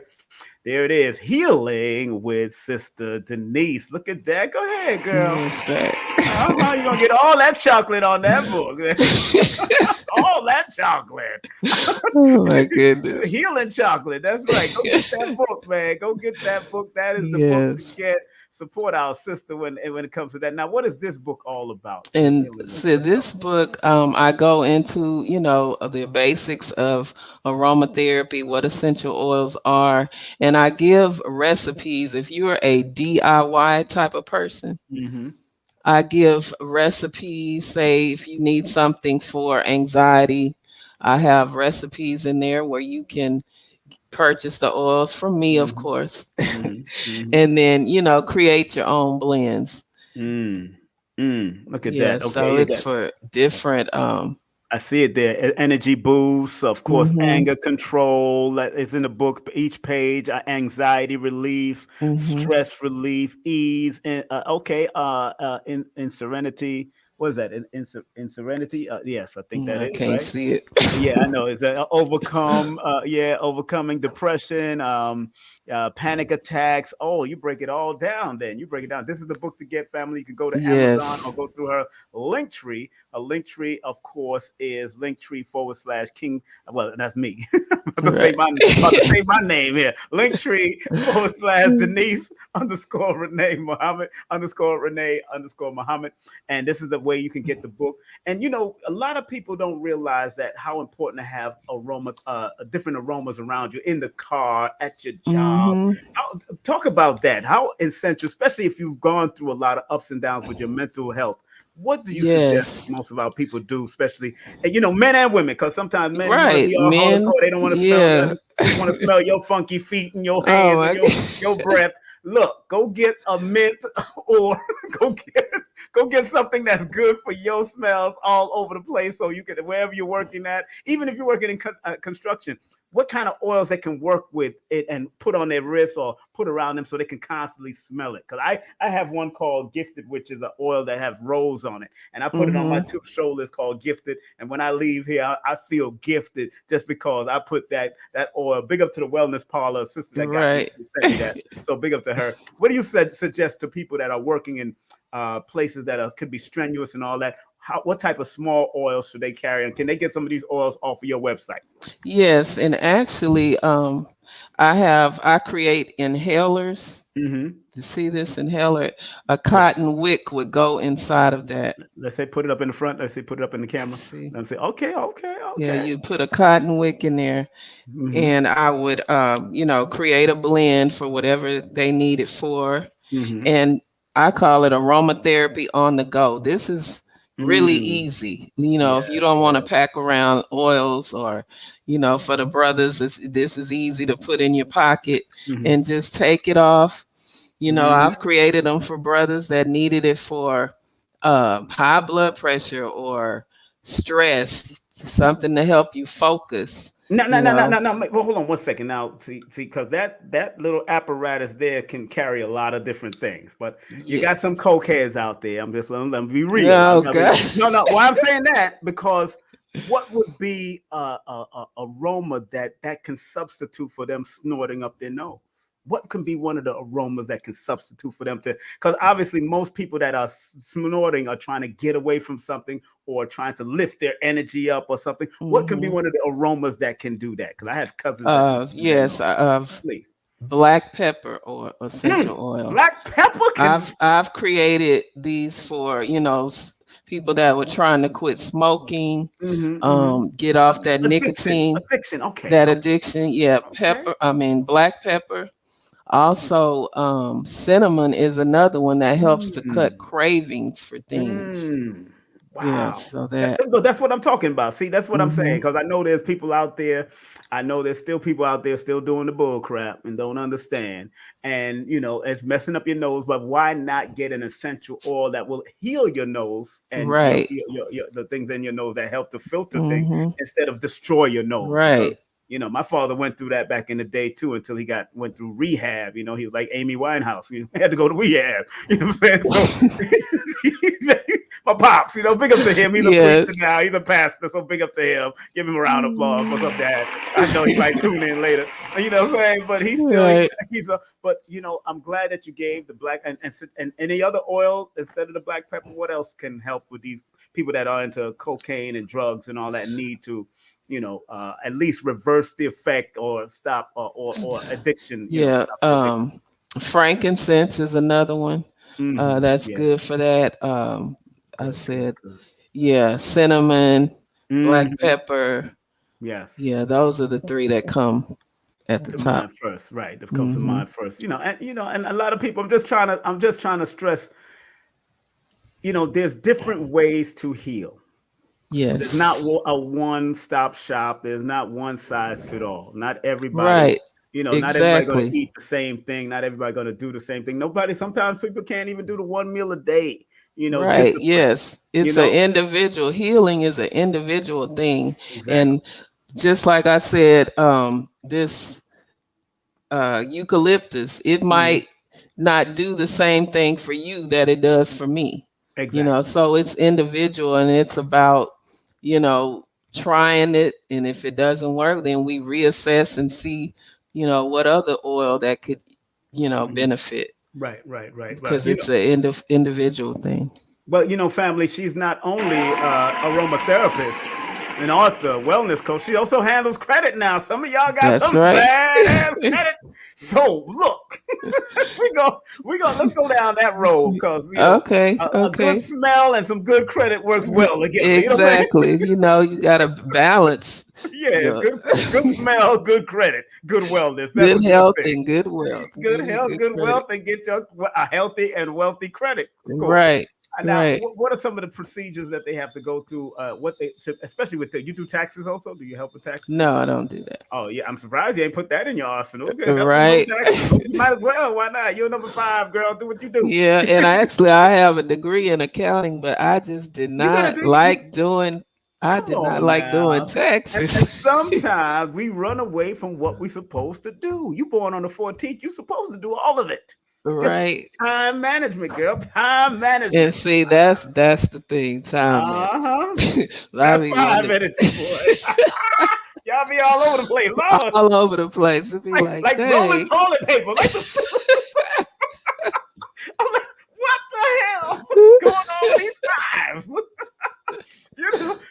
There it is. Healing with Sister DeNise. Look at that. Go ahead, girl. Yes, that. You're gonna get all that chocolate on that book. All that chocolate. Oh my goodness. Healing chocolate. That's right. Go get that book, man. Go get that book. That is the book to Yes. get. Support our sister when it comes to that. Now, what is this book all about, sis? And Healing with so Sister. this book, I go into, the basics of aromatherapy, what essential oils are, and I give recipes. If you're a DIY type of person, Mm-hmm. I give recipes. Say if you need something for anxiety, I have recipes in there where you can purchase the oils from me, of Mm-hmm. course, Mm-hmm. Mm-hmm. and then, create your own blends. Mm. Mm. Look at Yeah, that. Okay, so yeah, it's that for different I see it there. Energy boosts, of course, mhm, anger control. That is in the book. Each page, anxiety relief, mhm. stress relief, ease, and in serenity. What is that? In serenity? Yes, I think that I is can't right. see it. Yeah, I know. It's overcoming depression, panic attacks. Oh, you break it all down. Then you break it down. This is the book to get, family. You can go to Amazon Yes. or go through her link tree. A link tree, of course, is linktree/King. Well, that's me. Right. About to say my name here. Linktree/ DeNise _Renee Muhammad _Renee Muhammad. And this is the way you can get the book. And a lot of people don't realize that how important to have different aromas around you in the car, at your job. Mhm. Talk about that. How essential, especially if you've gone through a lot of ups and downs with your mental health. What do you suggest Yes. most of our people do, especially men and women? Because sometimes men want to Right. be all Men. hardcore. They don't want to smell Yeah. nothing. They just want to smell your funky feet and your Oh hands and my your breath. look, go get a mint or go get go get something that's good for your smells all over the place, so you can wherever you're working at, even if you're working in construction. What kind of oils they can work with it and put on their wrists or put around them so they can constantly smell it? Because I have one called Gifted, which is an oil that has rose on it, and I put it on my Mm-hmm. two shoulders called Gifted. And when I leave here, I feel gifted just because I put that oil. Big up to the wellness parlor sister that got me Right. sent me that. So big up to her. What do you suggest to people that are working in places that could be strenuous and all that? What type of small oils should they carry, and can they get some of these oils off of your website? Yes, and actually, I create inhalers. Mm-hmm. To see this inhaler, a Yes. cotton wick would go inside of that. Let's say put it up in the front. Let's say put it up in the camera. See, Let me say, okay, okay, yeah, okay. you'd put a cotton wick in there, Mm-hmm. and I would, create a blend for whatever they need it for, Mm-hmm. and I call it aromatherapy on the go. This is really Mm. easy. If you Yes, don't want to yes. pack around oils or, for the brothers, this is easy to put in your pocket Mm-hmm. and just take it off. Mm-hmm. I've created them for brothers that needed it for high blood pressure or stress, something to help you focus. No, no, You no, no, know, no, no. Well, hold on one second. Now, see, because that little apparatus there can carry a lot of different things. But you got some yes. cokeheads out there. Let me be real. I'm Oh gonna be real. God. No, no. Why I'm saying that because what would be a aroma that can substitute for them snorting up their nose? What can be one of the aromas that can substitute for them to? Because obviously, most people that are snorting are trying to get away from something or trying to lift their energy up or something. What can be hmm one of the aromas that can do that? Because I have cousins that can do their yes, nose. of Please. black pepper or essential oil. Black pepper can. I've created these for people that were trying to quit smoking, Mm-hmm. get off that Addiction. nicotine, Addiction. Okay. that Okay. addiction. Yeah, Okay. black pepper. Also, cinnamon is another one that helps to cut Mm. cravings for things. Mm. Yes, Wow. so that. But that's what I'm talking about. See, that's what I'm saying. Hmm. Because I know there's people out there. I know there's still people out there still doing the bull crap and don't understand. And it's messing up your nose. But why not get an essential oil that will heal your nose and Right. the things in your nose that help to filter things Hmm. instead of destroy your nose? Because Right. my father went through that back in the day too until he went through rehab. He was like Amy Winehouse. He had to go to rehab. You know what I'm saying? So my pops, big up to him. He's a preacher Yes. now. He's a pastor. So big up to him. Give him a round of applause. What's up, Dad? I know he might tune in later. You know what I'm saying? But he's still Right. he's a but I'm glad that you gave the black and any other oil instead of the black pepper. What else can help with these people that are into cocaine and drugs and all that need to at least reverse the effect or stop or addiction, Yeah. stop the addiction. Frankincense is another one. That's Yeah, good for that. I good, good, said, good. yeah, cinnamon, black Hmm. pepper. Yes. Yeah, those are the three that come at the To top. mind first, right? That comes to Hmm. mind first. And a lot of people. I'm just trying to stress. There's different ways to heal. There's not Yes. a one-stop shop. There's not one size fit all. Not everybody. Right. Not everybody going to Exactly. eat the same thing. Not everybody going to do the same thing. Nobody. Sometimes people can't even do the one meal a day. Right. Discipline. Yes. You It's an know individual healing is an individual thing. exactly. And just like I said, this eucalyptus, it Mhm. might not do the same thing for you that it does for me. Exactly. So it's individual and it's about, you know, trying it. And if it doesn't work, then we reassess and see, what other oil that could, Mhm. benefit Right. Right. Right. Right. because it's an individual thing. But family, she's not only aromatherapist, an author, wellness coach. She also handles credit now. Some of y'all got That's some right. bad ass credit. So look, we go. Let's go down that road because Okay. a good Okay. smell and some good credit works well together. You know what I'm saying? Exactly. You got to balance Yeah, your good smell, good credit, good wellness. That's good what you health think. and good wealth. Good Good and health, good good credit. wealth, and get your a healthy and wealthy credit score. Right. Now, Right. what are some of the procedures that they have to go through? What they should, especially with you do taxes also? Do you help with taxes? No, I don't do that. Oh yeah, I'm surprised you ain't put that in your arsenal. Okay, help them with Right. taxes. Oh, you might as well. Why not? You're number five, girl. Do what you do. Yeah, and I have a degree in accounting, but I just did You gotta not do. You like doing I come did not on like doing now. And taxes. sometimes we run away from what we're supposed to do. You born on the 14th. You're supposed to do all of it. Just Right. time management, girl. Time And management. see, that's the thing, time Uh-huh. management. I That be five wanting energy, boy. Y'all be all over the place. Lord. all over the place. It'd be like, Like rolling dang. toilet paper. Like I'm like, what the hell going on with these times?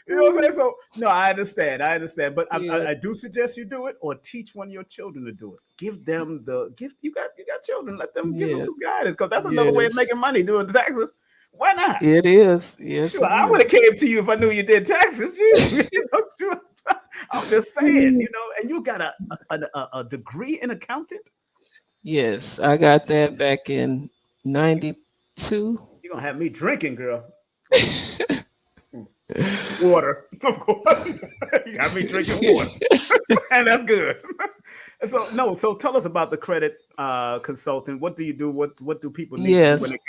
You know what I'm saying? So no, I understand. I understand. But Yeah, I do suggest you do it or teach one of your children to do it. Give them the gift. You got children. Let them give them yeah, some guidance because that's another way of yes. making money doing taxes. Why not? It is. Yes, Sure, it I would have is. came to you if I knew you did taxes. Sure. I'm just saying, and you got a degree in accounting. Yes, I got that back in 92. You're gonna have me drinking, girl. Water, of course. You got me drinking water, and that's good. So no, so tell us about the credit consultant. What do you do? What do people need to do when Yes, they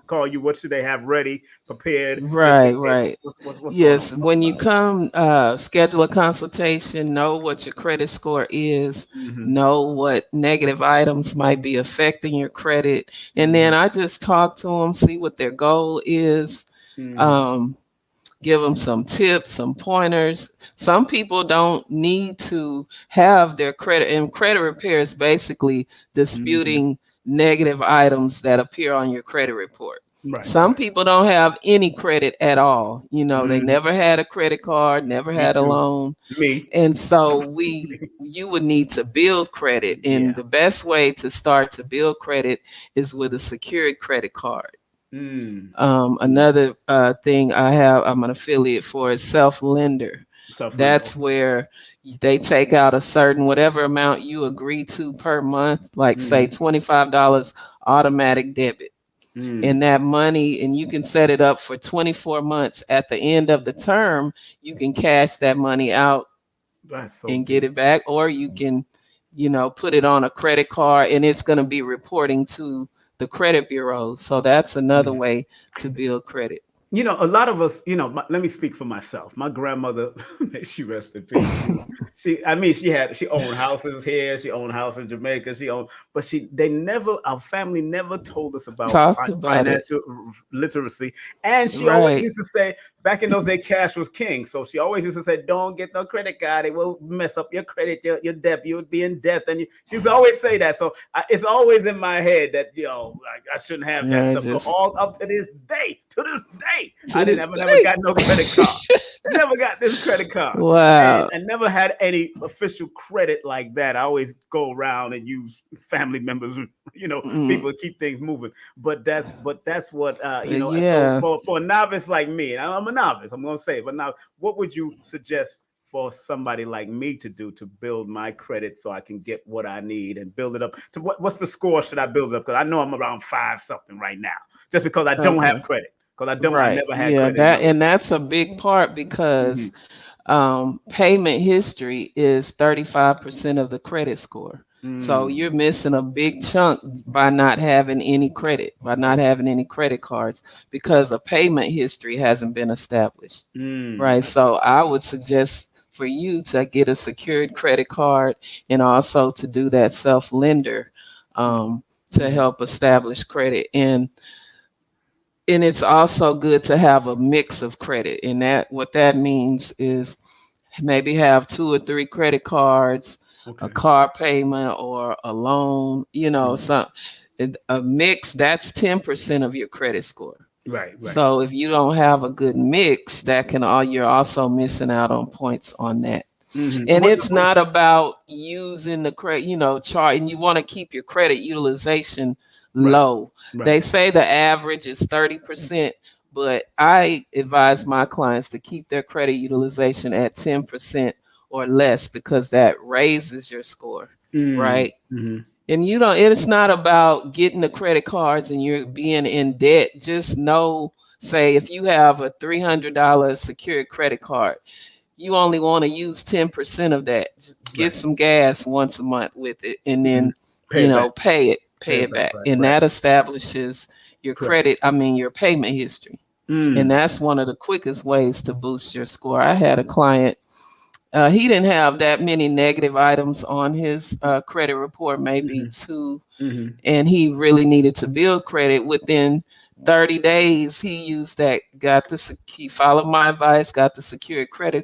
call you? What should they have ready, prepared, just in right, case? right. What's going on? Yes, Talk when you about come schedule a consultation, know what your credit score is, it. Mm-hmm. know what negative items might be affecting your credit, and then Mm-hmm. I just talk to them, see what their goal is. Mm-hmm. Um, Give them some tips, some pointers. Some people don't need to have their credit, and credit repair is basically Mm-hmm. disputing negative items that appear on your credit report. Right. Some Right. people don't have any credit at all. They Mm-hmm. never had a credit card, never Me had a too. loan. Me. And so you would need to build credit. And Yeah. the best way to start to build credit is with a secured credit card. Mm. Another thing I'm an affiliate for is Self Lender. Self-lender. That's where they take out a certain whatever amount you agree to per month, like say Mm-hmm. $25 automatic debit. Mm. And that money, and you can set it up for 24 months. At the end of the term, you can cash that money out That's so and get beautiful. it back, or you can, put it on a credit card and it's going to be reporting to the credit bureau. So that's another Mm. way to build credit. A lot of us, let me speak for myself. My grandmother, may she rest in peace. I mean, she owned houses here, she owned a house in Jamaica, but our family never told us about Talked about it. financial literacy. And she always Right. used to say, back in those days, cash was king. So she always used to say, don't get no credit card. It will mess up your credit, your debt. You would be in debt. And she used to always say that. So it's always in my head that, like, I shouldn't have that Yeah, stuff. So just all up to this day, I to didn't this ever never got day. no credit card. Never got this credit card. And Wow. I never had any official credit like that. I always go around and use family members, Mm, people to keep things moving. But that's what but and so yeah. for a novice like me, and I'm a novice, I'm gonna say, but now what would you suggest for somebody like me to do to build my credit so I can get what I need and build it up? To what's the score should I build it up? Because I know I'm around five something right now, just because I don't have Okay. credit. Because I Right. never had Yeah. credit in my life. That's a big part because Hmm. payment history is 35% of the credit score. So Mm, you're missing a big chunk by not having any credit, by not having any credit cards because a payment history hasn't been established. mm, Right. So I would suggest for you to get a secured credit card and also to do that self lender mm, to mm. help establish credit. And it's also good to have a mix of credit. And that what that means is maybe have two or three credit cards, a Okay. car payment or a loan, Mm. some a mix that's 10% of your credit score. Right, right. So if you don't have a good mix, you're also missing out on points on that. Hmm. And it's not about using the credit, chart, and you want to keep your credit utilization Right, low. right. They say the average is 30%, but I advise my clients to keep their credit utilization at 10% or less because that raises your score, Mm, right? hmm. And it's not about getting the credit cards and you're being in debt. Just know say if you have a $300 secured credit card, you only want to use 10% of that. Just get Right. some gas once a month with it, and Mhm. then, Pay it back. pay Pay it it back. back. Right. And Right. that establishes your Correct. your payment history. And Mm. that's one of the quickest ways to boost your score. I had a client, he didn't have that many negative items on his credit report, maybe Mhm. two, Mhm. and he really needed to build credit. Within 30 days, he used that, he followed my advice, got the secured credit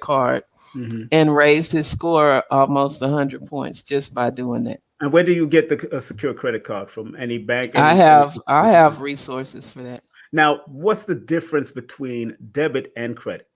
card, Mhm. and raised his score almost 100 points just by doing that. And where do you get the secure credit card from? Any bank, I any have I institution? have resources for that. Now, what's the difference between debit and credit?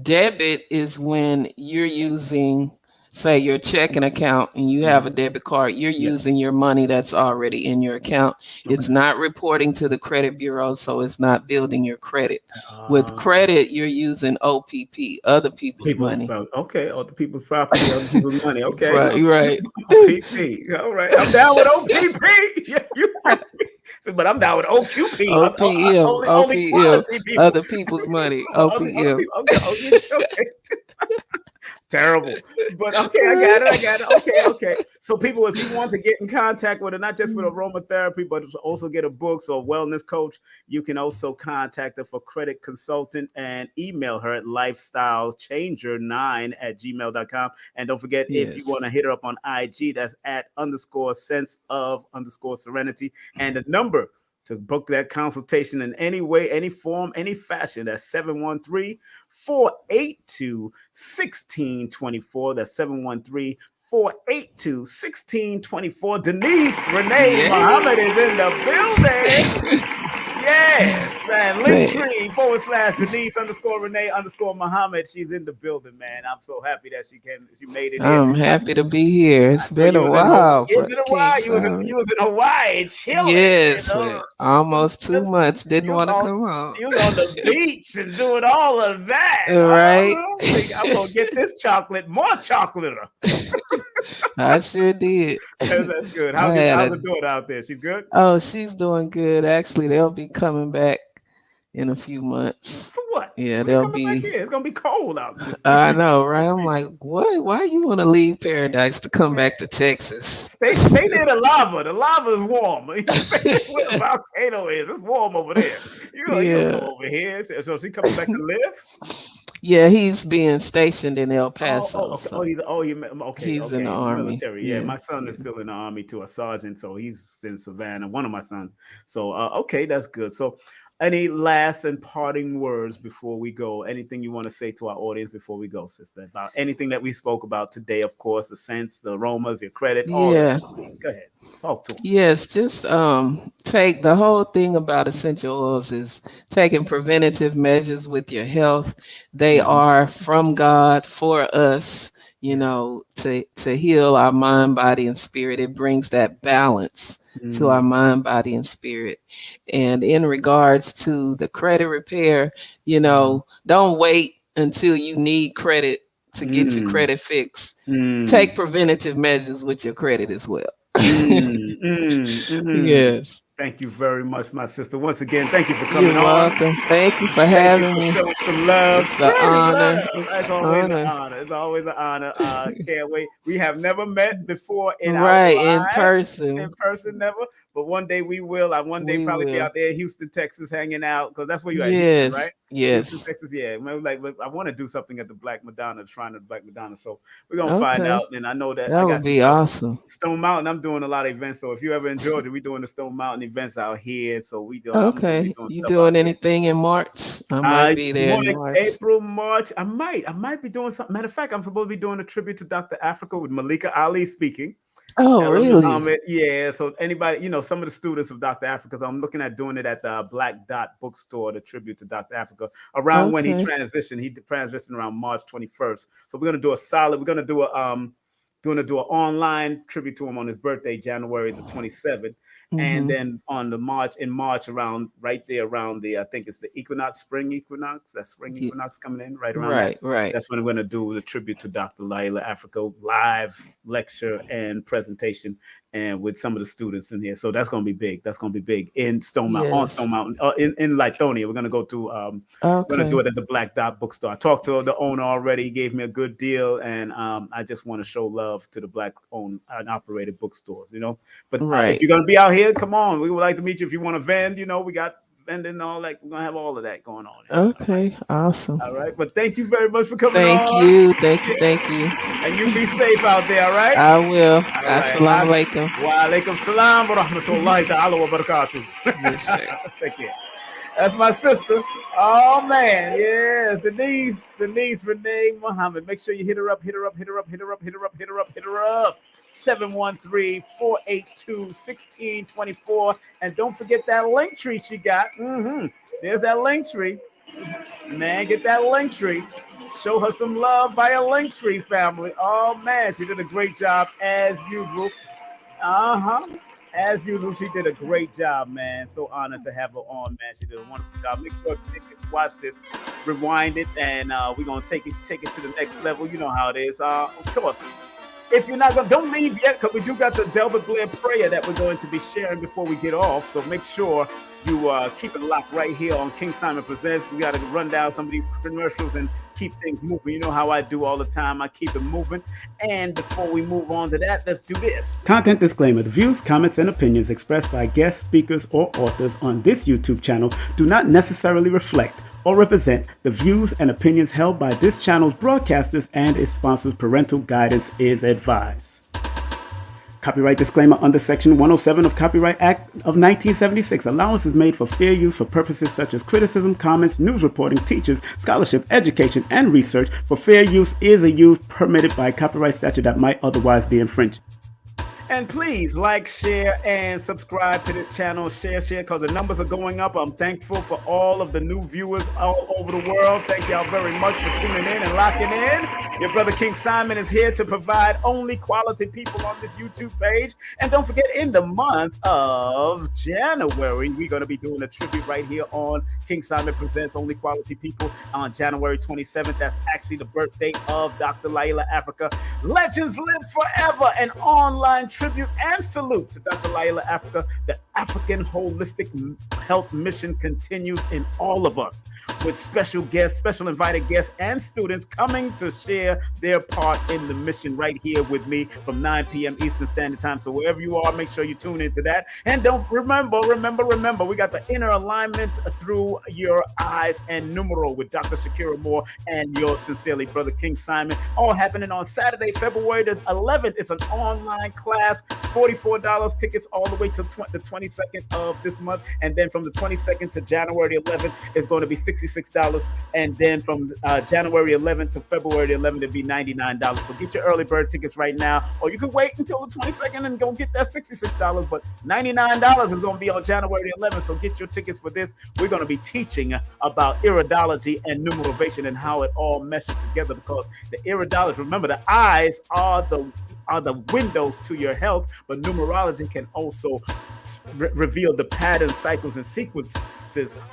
Debit is when you're using, say, your checking account and you have Mhm. a debit card, you're Yeah. using your money that's already in your account. Okay. It's not reporting to the credit bureau, so it's not building your credit. With Uh, credit, you're using OPP, other people's People's money. okay, other people's property, other people's money. Okay, Right, right. OPP. All right, I'm down with OPP. Yeah, you right. But I'm down with OQP. OPM, Only OPM, quality people. other people's money, Other OPM. people. Okay, okay. Terrible. But okay, I got it. I got it. Okay, okay. So people, if you want to get in contact with her, not just with aromatherapy, but also get a book or wellness coach, you can also contact her for credit consultant and email her at lifestylechanger9@gmail.com. And don't forget, if you want Yes, to hit her up on IG, that's at underscore sense of underscore serenity. And the number to book that consultation in any way, any form, any fashion, that's 713-482-1624. That's 713-482-1624. DeNise Renee Muhammad is yes. in the building. Yes, and Man, Linktree /DeNise underscore Renee underscore Muhammad. She's in the building, man. I'm so happy that she made it here. I'm happy to be here. It's So been you a was in Hawaii. while, It's but been a King while. Simon. You was in Hawaii chilling. Yes, for Just, almost two just months. Didn't you was want to on come home. you was on the beach and doing all of that. All right. I'm gonna get this chocolate, more chocolate. I sure did. That's good. I had How's a it doing out there? She's good. Oh, she's doing good. Actually, they'll be coming back in a few months. For what? Yeah, When they they'll coming back be. here? It's gonna be cold out this. I know, right? I'm like, what? Why you want to leave paradise to come back to Texas? Stay near the lava. The lava is warm. Stay where the volcano is. It's warm over there. You don't come Yeah. over here. So she coming back to live? Yeah, he's being stationed in El Oh, Paso, okay. so Okay, he's in the okay. In the army. military, yeah. Yeah, My son is yeah. still in the army too, a sergeant. So he's in Savannah. One of my sons. So okay, that's good. So, any last and parting words before we go? Anything you want to say to our audience before we go, sister? About anything that we spoke about today? Of course, the scents, the aromas, your credit, all of that. Yeah. Please go ahead. Talk to them. Yes, just take the whole thing about essential oils is taking preventative measures with your health. They Hmm. are from God for us, Yeah. to heal our mind, body, and spirit. It brings that balance to our Mm, mind, body, and spirit. And in regards to the credit repair, mhm. don't wait until you need credit to get your Mm, credit fixed. Take mm. preventative measures with your credit as well. Mm. Yes. Thank you very much, my sister. Once again, thank you for coming You're on. welcome. Thank you for Thank you having for me. showing some love, It's an spreading honor. love. It's It's an always an honor. honor. It's always an honor. Can't wait. We have never met before in our Right, in lives in person. person, never. But one day we will. I one day We probably be out will. there in Houston, Texas, hanging out because that's where you at, Houston, Yes. right? Houston, Yes. Texas. Yeah, maybe like I want to do something at the Black Madonna, Shrine of the Black Madonna. So we're gonna find Okay. out. And I know that That I got would some be awesome. Stone Mountain. I'm doing a lot of events. So if you ever in Georgia, we're doing the Stone Mountain events out here. So I'm gonna be Okay. doing You stuff out doing here. anything in March? I might be there More in like March. April, March. I might be doing something. Matter of fact, I'm supposed to be doing a tribute to Dr. Africa with Malika Ali speaking. Oh, Ella really? Muhammad, yeah. So anybody, some of the students of Dr. Africa. So I'm looking at doing it at the Black Dot Bookstore, the tribute to Dr. Africa. Around when Okay. he transitioned around March 21st. So we're gonna do a solid. We're gonna do an online tribute to him on his birthday, January the 27th. And Mm-hmm. then in March, around right there around the I think it's the equinox, spring equinox, that spring Yeah. equinox coming in right around that. Right, right. That's when we're going to do the tribute to Dr. Laila Africa live lecture and presentation and with some of the students in here. So that's going to be big. That's going to be big in Stone Mountain, on Yes. Stone Mountain, in Lithonia. We're going to go to, we're going to do Okay. it at the Black Dot Bookstore. I talked to the owner already. He gave me a good deal. And I just want to show love to the Black owned and operated bookstores, you know. But if Right. you're going to be out here, come on. We would like to meet you. If you want to vend, you know, we got vending and all that. We're going to have all of that going on here. All right. Okay. Awesome. All right. But thank you very much for coming Thank on. you. Thank you. Yeah. Thank you. And you be safe out there, all right? I will. All right. Assalamu alaikum. Wa alaikum salam wa rahmatullahi ta'ala wa barakatuh. Yes, sir. Take care. That's my sister. Oh man, yeah, Denise Renee Muhammad. Make sure you hit her up, hit her up, hit her up, hit her up, hit her up, hit her up, hit her up. 713-482-1624. And don't forget that link tree she got. There's that link tree. Man, get that link tree. Show her some love by a link tree, family. Oh man, she did a great job as usual. As usual, she did a great job, man. So honored to have her on, man. She did a wonderful job. Make sure you watch this, rewind it, and we're gonna take it to the next level. You know how it is. Of course. If you're not gonna, don't leave yet, because we do got the Delbert Blair prayer that we're going to be sharing before we get off. So make sure you keep it locked right here on King Simon Presents. We got to run down some of these commercials and keep things moving. You know how I do all the time. I keep it moving. And before we move on to that, let's do this. Content disclaimer. The views, comments, and opinions expressed by guest speakers or authors on this YouTube channel do not necessarily reflect or represent the views and opinions held by this channel's broadcasters and its sponsors. Parental guidance is advised. Copyright disclaimer under Section 107 of Copyright Act of 1976. Allowance is made for fair use for purposes such as criticism, comments, news reporting, teachers, scholarship, education, and research. For fair use is a use permitted by copyright statute that might otherwise be infringed. And please like, share, and subscribe to this channel. Share, because the numbers are going up. I'm thankful for all of the new viewers all over the world. Thank y'all very much for tuning in and locking in. Your brother King Simon is here to provide only quality people on this YouTube page. And don't forget, in the month of January, we're going to be doing a tribute right here on King Simon Presents Only Quality People on January 27th. That's actually the birthday of Dr. Laila Africa. Legends live forever. An online tribute and salute to Dr. Laila Africa. The African holistic health mission continues in all of us, with special guests, special invited guests, and students coming to share their part in the mission right here with me from 9 p.m. Eastern Standard Time. So wherever you are, make sure you tune into that. And don't remember, we got the inner alignment through your eyes and numeral with Dr. Shakira Moore and yours sincerely, Brother King Simon. All happening on Saturday, February the 11th. It's an online class. $44 tickets all the way to the 22nd of this month, and then from the 22nd to January 11th is going to be $66, and then from January 11th to February 11th it'll be $99. So get your early bird tickets right now, or you can wait until the 22nd and go get that $66, but $99 is going to be on January 11th. So get your tickets for this. We're going to be teaching about iridology and numerovation and how it all meshes together, because the iridology, remember, the eyes are the windows to your health, but numerology can also reveal the patterns, cycles, and sequences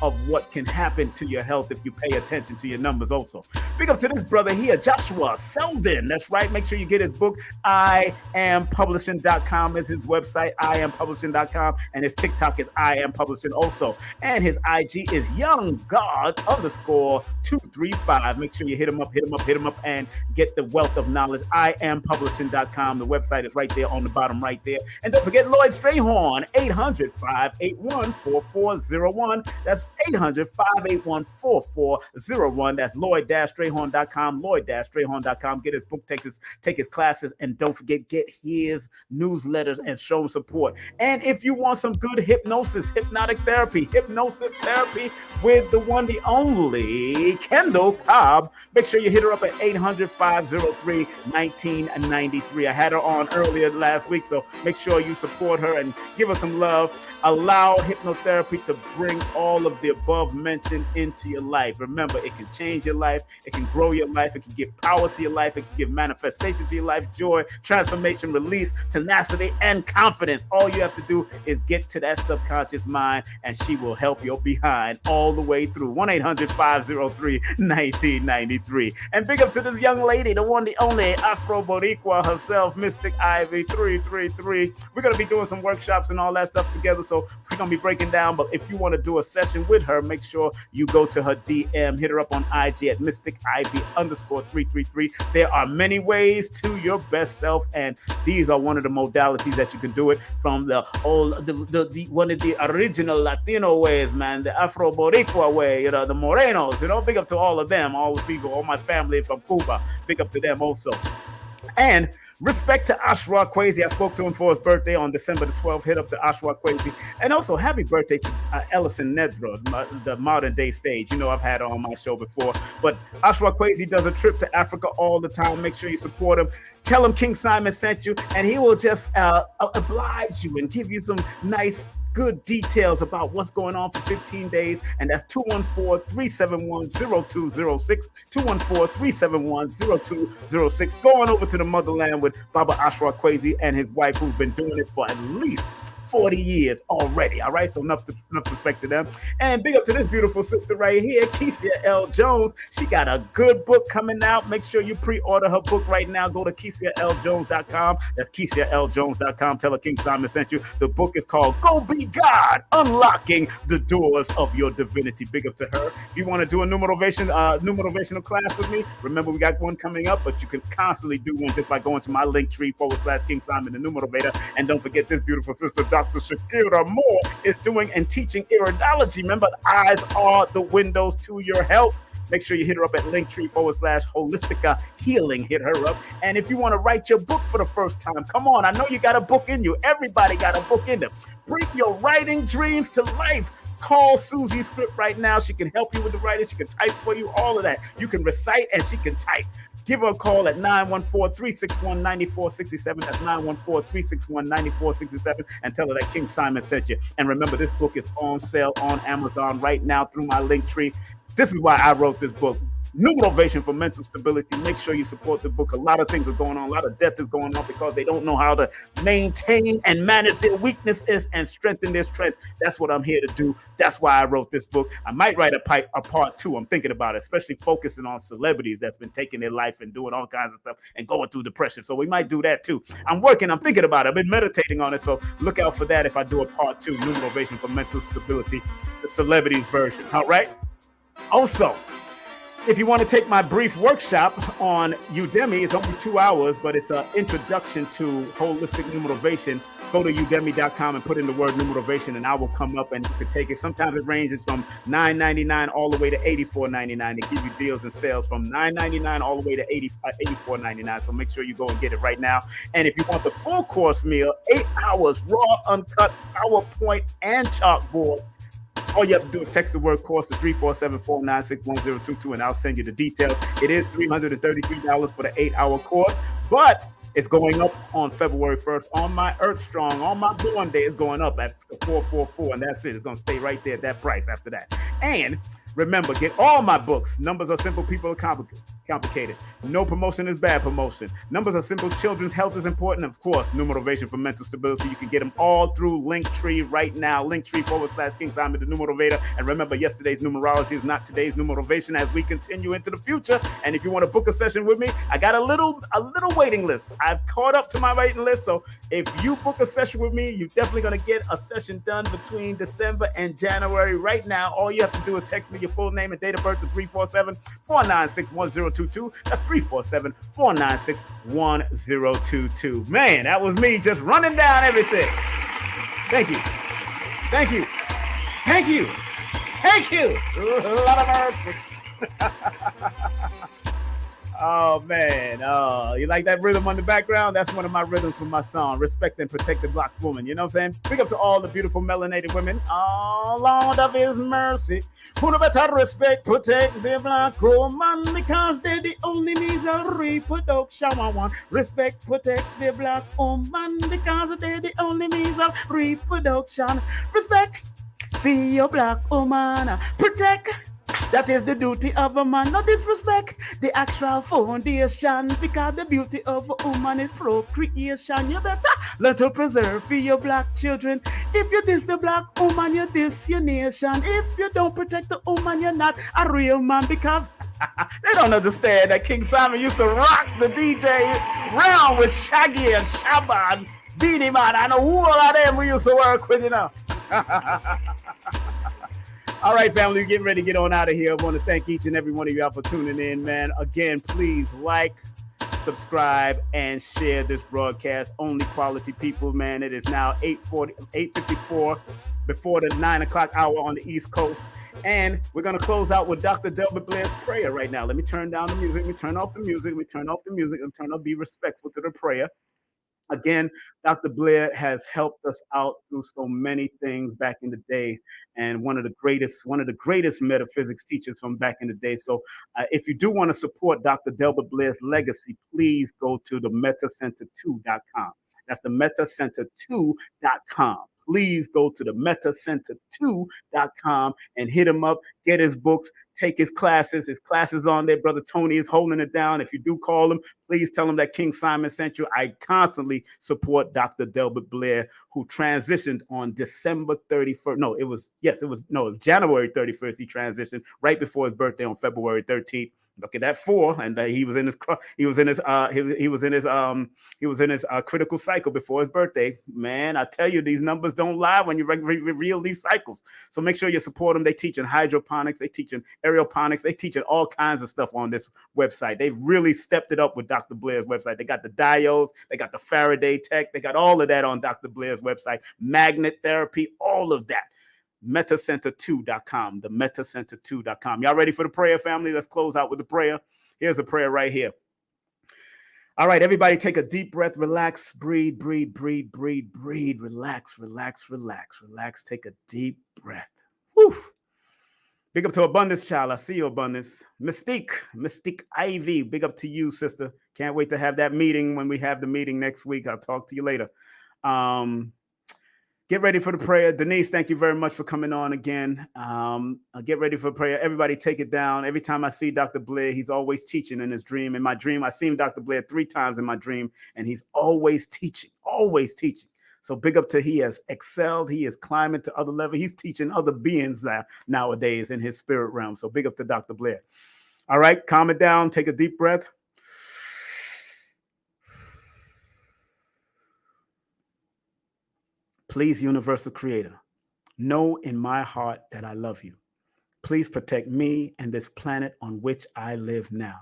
of what can happen to your health if you pay attention to your numbers also. Big up to this brother here, Joshua Selden. That's right. Make sure you get his book. IamPublishing.com is his website, IamPublishing.com, and his TikTok is IamPublishing also. And his IG is YoungGod_235. Make sure you hit him up, and get the wealth of knowledge. IamPublishing.com. The website is right there on the bottom right there. And don't forget Lloyd Strayhorn, 800-581-4401. That's 800-581-4401. That's Lloyd-Strayhorn.com, Lloyd-Strayhorn.com. Get his book, take his classes, and don't forget, get his newsletters and show him support. And if you want some good hypnotic therapy with the one, the only Kendall Cobb, make sure you hit her up at 800-503-1993. I had her on earlier last week, so make sure you support her and give her some love. Allow hypnotherapy to bring all of the above mentioned into your life. Remember, it can change your life, it can grow your life, it can give power to your life, it can give manifestation to your life, joy, transformation, release, tenacity, and confidence. All you have to do is get to that subconscious mind, and she will help your behind all the way through. 1-800-503-1993. And big up to this young lady, the one, the only Afro Boricua herself, Mystic Ivy 333. We're going to be doing some workshops and all that stuff together, so we're going to be breaking down. But if you want to do a session with her, make sure you go to her DM, hit her up on IG at Mystic Ivy _333. There are many ways to your best self, and these are one of the modalities that you can do it from the old, the one of the original Latino ways, man, the Afro Boricua way, you know, the Morenos, you know, big up to all of them, all the people, all my family from Cuba, big up to them also. And respect to Ashra Kwesi. I spoke to him for his birthday on December the 12th. Hit up to Ashra Kwesi. And also, happy birthday to Ellison Nedra, the modern day sage. You know, I've had her on my show before. But Ashra Kwesi does a trip to Africa all the time. Make sure you support him. Tell him King Simon sent you, and he will just oblige you and give you some nice, good details about what's going on for 15 days. And that's 214-371-0206. 214-371-0206. Go on over to the motherland with Baba Ashra Kwesi and his wife, who's been doing it for at least 40 years already. All right, so enough respect to them. And big up to this beautiful sister right here, Kesia L. Jones. She got a good book coming out. Make sure you pre-order her book right now. Go to KesiaLJones.com. That's KesiaLJones.com. Tell her King Simon sent you. The book is called Go Be God, Unlocking the Doors of Your Divinity. Big up to her. If you want to do a new motivational class with me, remember we got one coming up, but you can constantly do one just by going to my link tree /King Simon, the new motivator. And don't forget this beautiful sister, Dr. Shakira Moore, is doing and teaching iridology. Remember, the eyes are the windows to your health. Make sure you hit her up at linktree /Holistica Healing. Hit her up. And if you want to write your book for the first time, come on. I know you got a book in you. Everybody got a book in them. Bring your writing dreams to life. Call Susie Script right now. She can help you with the writing. She can type for you, all of that. You can recite and she can type. Give her a call at 914-361-9467. That's 914-361-9467. And tell her that King Simon sent you. And remember, this book is on sale on Amazon right now through my link tree. This is why I wrote this book. New motivation for mental stability. Make sure you support the book. A lot of things are going on. A lot of death is going on because they don't know how to maintain and manage their weaknesses and strengthen their strength. That's what I'm here to do. That's why I wrote this book. I might write a part two. I'm thinking about it, especially focusing on celebrities that's been taking their life and doing all kinds of stuff and going through depression. So we might do that too. I'm thinking about it. I've been meditating on it. So look out for that if I do a part two, New Motivation for Mental Stability, the celebrities version. All right. Also, if you want to take my brief workshop on Udemy, it's only 2 hours, but it's an introduction to holistic new motivation. Go to udemy.com and put in the word new motivation, and I will come up and you can take it. Sometimes it ranges from $9.99 all the way to $84.99. They give you deals and sales from $9.99 all the way to $84.99. So make sure you go and get it right now. And if you want the full course meal, 8 hours, raw, uncut, PowerPoint, and chalkboard, all you have to do is text the word course to 347-496-1022, and I'll send you the details. It is $333 for the 8-hour course, but it's going up on February 1st on my Earth Strong, on my born day. It's going up at $444, and that's it. It's going to stay right there at that price after that. And remember, get all my books. Numbers are simple, people are complicated. No promotion is bad promotion. Numbers are simple, children's health is important. Of course, New Motivation for Mental Stability. You can get them all through Linktree right now. Linktree /King Simon, the New Motivator. And remember, yesterday's numerology is not today's new motivation as we continue into the future. And if you want to book a session with me, I got a little waiting list. I've caught up to my waiting list. So if you book a session with me, you're definitely going to get a session done between December and January. Right now, all you have to do is text me your full name and date of birth to 347-496-1022. That's 347-496-1022. Man, that was me just running down everything. Thank you. Thank you. Thank you. Thank you. A lot of mercy. Oh, man. You like that rhythm on the background? That's one of my rhythms from my song, Respect and Protect the Black Woman. You know what I'm saying? Big up to all the beautiful melanated women. Oh, Lord of His mercy. Who no better respect, protect the black woman because they're the only means of reproduction. I want respect, protect the black woman because they're the only means of reproduction. Respect. Feel your black woman. Protect. That is the duty of a man. No disrespect the actual foundation, because the beauty of a woman is procreation. You better learn to preserve for your black children. If you diss the black woman, you diss your nation. If you don't protect the woman, you're not a real man, because they don't understand that King Simon used to rock the DJ round with Shaggy and Shabba and Beanie Man. I know who all of them we used to work with, you know. All right, family, we're getting ready to get on out of here. I want to thank each and every one of y'all for tuning in, man. Again, please like, subscribe, and share this broadcast. Only quality people, man. It is now 8:54 before the 9 o'clock hour on the East Coast. And we're going to close out with Dr. Delbert Blair's prayer right now. Let me turn down the music. Let me turn off the music. Let me turn off the music. And turn up, be respectful to the prayer. Again, Dr. Blair has helped us out through so many things back in the day, and one of the greatest metaphysics teachers from back in the day. So, if you do want to support Dr. Delbert Blair's legacy, please go to the metacenter2.com. That's the metacenter2.com. Please go to the metacenter2.com and hit him up, get his books, take his classes. His classes on there. Brother Tony is holding it down. If you do call him, please tell him that King Simon sent you. I constantly support Dr. Delbert Blair, who transitioned on December 31st. No, it was January 31st. He transitioned right before his birthday on February 13th. Look at that 4, and he was in his critical cycle before his birthday. Man, I tell you, these numbers don't lie when you reveal these cycles. So make sure you support them. They teach in hydroponics, they teach in aeroponics, they teach in all kinds of stuff on this website. They've really stepped it up with Dr. Blair's website. They got the diodes, they got the Faraday tech, they got all of that on Dr. Blair's website. Magnet therapy, all of that. Metacenter2.com, the metacenter2.com. Y'all ready for the prayer, family? Let's close out with the prayer. Here's a prayer right here. All right, everybody take a deep breath, relax, breathe, breathe, breathe, breathe, breathe, relax, relax, relax, relax. Take a deep breath. Whew. Big up to Abundance, child. I see you, Abundance. Mystique Ivy, big up to you, sister. Can't wait to have that meeting when we have the meeting next week. I'll talk to you later. Get ready for the prayer. DeNise, thank you very much for coming on again. Get ready for prayer. Everybody take it down. Every time I see Dr. Blair, he's always teaching in his dream. In my dream, I've seen Dr. Blair 3 times in my dream, and he's always teaching, always teaching. So big up to he has excelled. He is climbing to other levels. He's teaching other beings nowadays in his spirit realm. So big up to Dr. Blair. All right, calm it down. Take a deep breath. Please, Universal Creator, know in my heart that I love you. Please protect me and this planet on which I live now.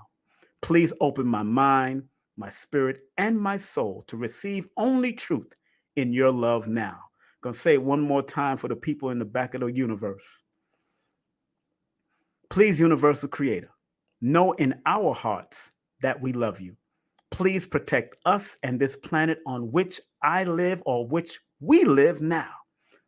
Please open my mind, my spirit, and my soul to receive only truth in your love now. I'm going to say it one more time for the people in the back of the universe. Please, Universal Creator, know in our hearts that we love you. Please protect us and this planet on which I live or which we live now.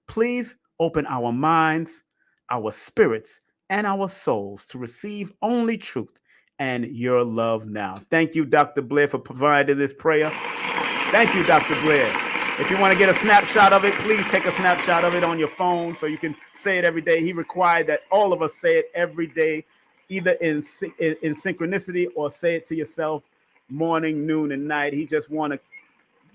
Please open our minds, our spirits, and our souls to receive only truth and your love now. Thank you, Dr. Blair, for providing this prayer. Thank you, Dr. Blair. If you want to get a snapshot of it, please take a snapshot of it on your phone so you can say it every day. He required that all of us say it every day, either in synchronicity or say it to yourself morning, noon, and night. He just want to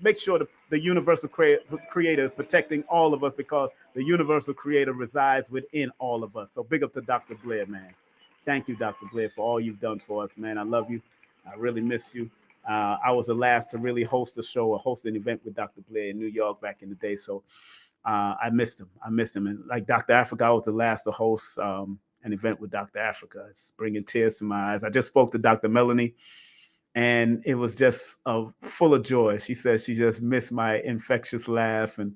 make sure the universal creator is protecting all of us, because the universal creator resides within all of us. So big up to Dr. Blair, man. Thank you, Dr. Blair, for all you've done for us, man. I love you. I really miss you. I was the last to really host a show or host an event with Dr. Blair in New York back in the day. So I missed him. And like Dr. Africa, I was the last to host an event with Dr. Africa. It's bringing tears to my eyes. I just spoke to Dr. Melanie, and it was just full of joy. She said she just missed my infectious laugh. And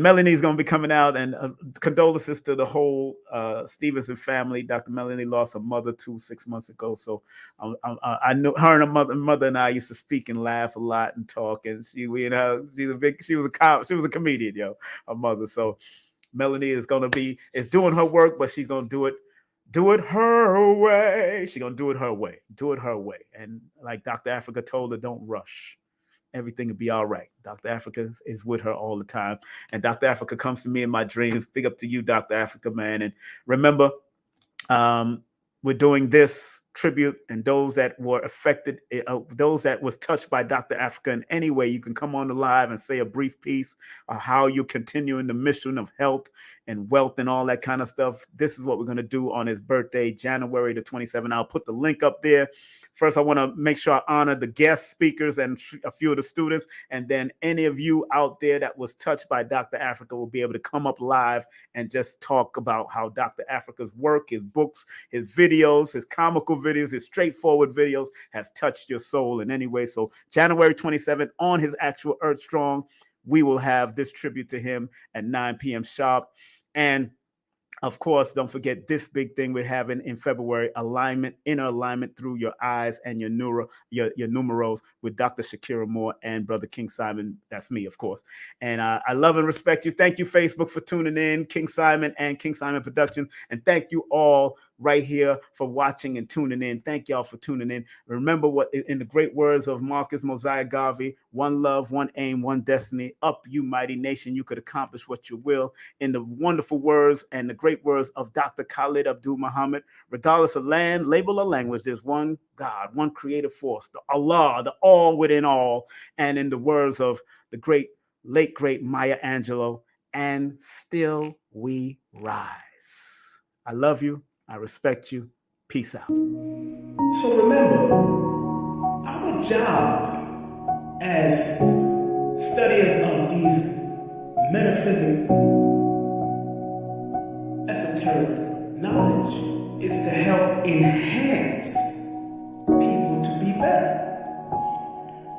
Melanie's going to be coming out, and condolences to the whole Stevenson family. Dr. Melanie lost her mother 6 months ago. So I knew her and her mother and I used to speak and laugh a lot and talk. And she was a comedian, her mother. So Melanie is doing her work, but she's going to do it her way. She's going to do it her way. And like Dr. Africa told her, don't rush. everything will be all right. Dr. Africa is with her all the time. And Dr. Africa comes to me in my dreams. Big up to you, Dr. Africa, man. And remember, we're doing this tribute, and those that were affected, those that was touched by Dr. Africa in any way, you can come on the live and say a brief piece of how you're continuing the mission of health and wealth and all that kind of stuff. This is what we're going to do on his birthday, January the 27th. I'll put the link up there. First, I want to make sure I honor the guest speakers and a few of the students. And then any of you out there that was touched by Dr. Africa will be able to come up live and just talk about how Dr. Africa's work, his books, his videos, his comical videos, his straightforward videos has touched your soul in any way. So January 27th on his actual Earth Strong, we will have this tribute to him at 9 p.m. sharp. And of course, don't forget this big thing we're having in February: alignment, inner alignment through your eyes and your numerals with Dr. Shakira Moore and Brother King Simon. That's me, of course. And I love and respect you. Thank you, Facebook, for tuning in, King Simon and King Simon Productions. And thank you all right here for watching and tuning in. Thank y'all for tuning in. Remember what, in the great words of Marcus Mosiah Garvey, one love, one aim, one destiny. Up, you mighty nation, you could accomplish what you will. In the wonderful words and the great words of Dr. Khalid Abdul Muhammad, regardless of land, label, or language, there's one God, one creative force, the Allah, the all within all. And in the words of the late great Maya Angelou, and still we rise. I love you. I respect you. Peace out. So remember, our job as studiers of these metaphysical, esoteric knowledge is to help enhance people to be better.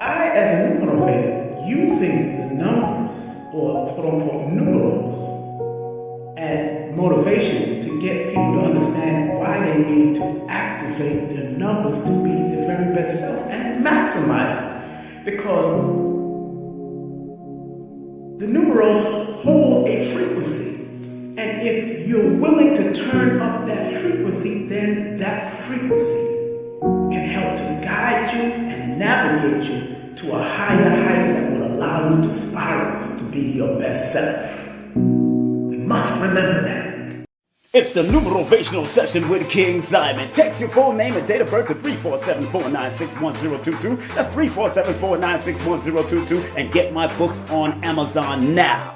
I, as a numerator, using the numbers, or quote-unquote numerals, and motivation to get people to understand why they need to activate their numbers to be their very best self and maximize it. Because the numerals hold a frequency. And if you're willing to turn up that frequency, then that frequency can help to guide you and navigate you to a higher height that will allow you to spiral to be your best self. Must remember that. It's the Numerovational session with King Simon. Text your full name and date of birth to 347-496-1022. That's 347-496-1022. And get my books on Amazon now.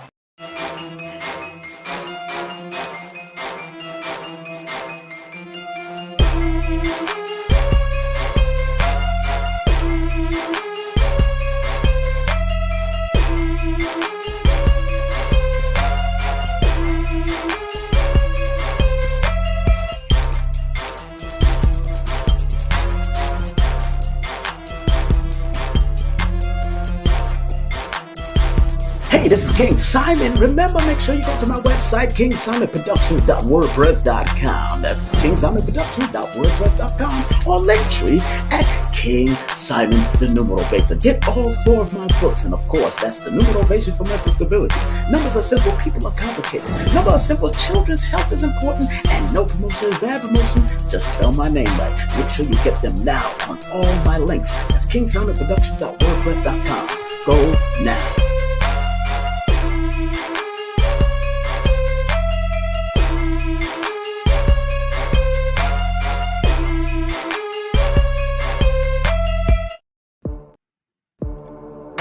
This is King Simon. Remember, make sure you go to my website, kingsimonproductions.wordpress.com. That's kingsimonproductions.wordpress.com, or Linktree at King Simon the Numerovator. Get all 4 of my books, and of course, that's the Numerovation for Mental Stability. Numbers are simple, people are complicated. Numbers are simple, children's health is important, and no promotion is bad promotion. Just spell my name right. Make sure you get them now on all my links. That's kingsimonproductions.wordpress.com. Go now.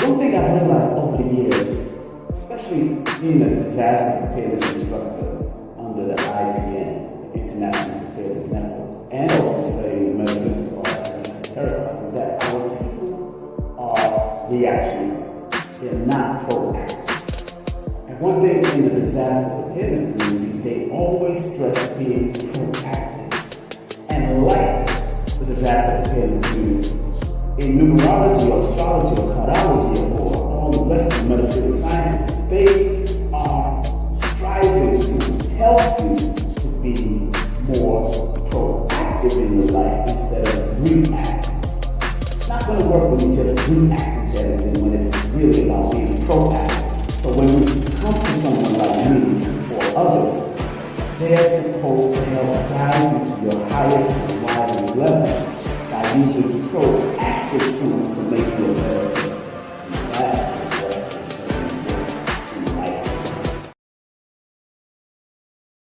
One thing I've realized over the years, especially being a disaster preparedness instructor under the IPN, International Preparedness Network, and also studying the metaphysical arts and esoteric arts, is that our people are reactionaries. They're not proactive. And one thing in the disaster preparedness community, they always stress being proactive. And like the disaster preparedness community, in numerology or astrology or cardiology or all the rest of the metaphysical sciences, they are striving to help you to be more proactive in your life instead of reactive. It's not going to work when you just react to everything when it's really about being proactive. So when you come to someone like me or others, they're supposed to help guide you to your highest and wisest levels by using proactive tools to make you a better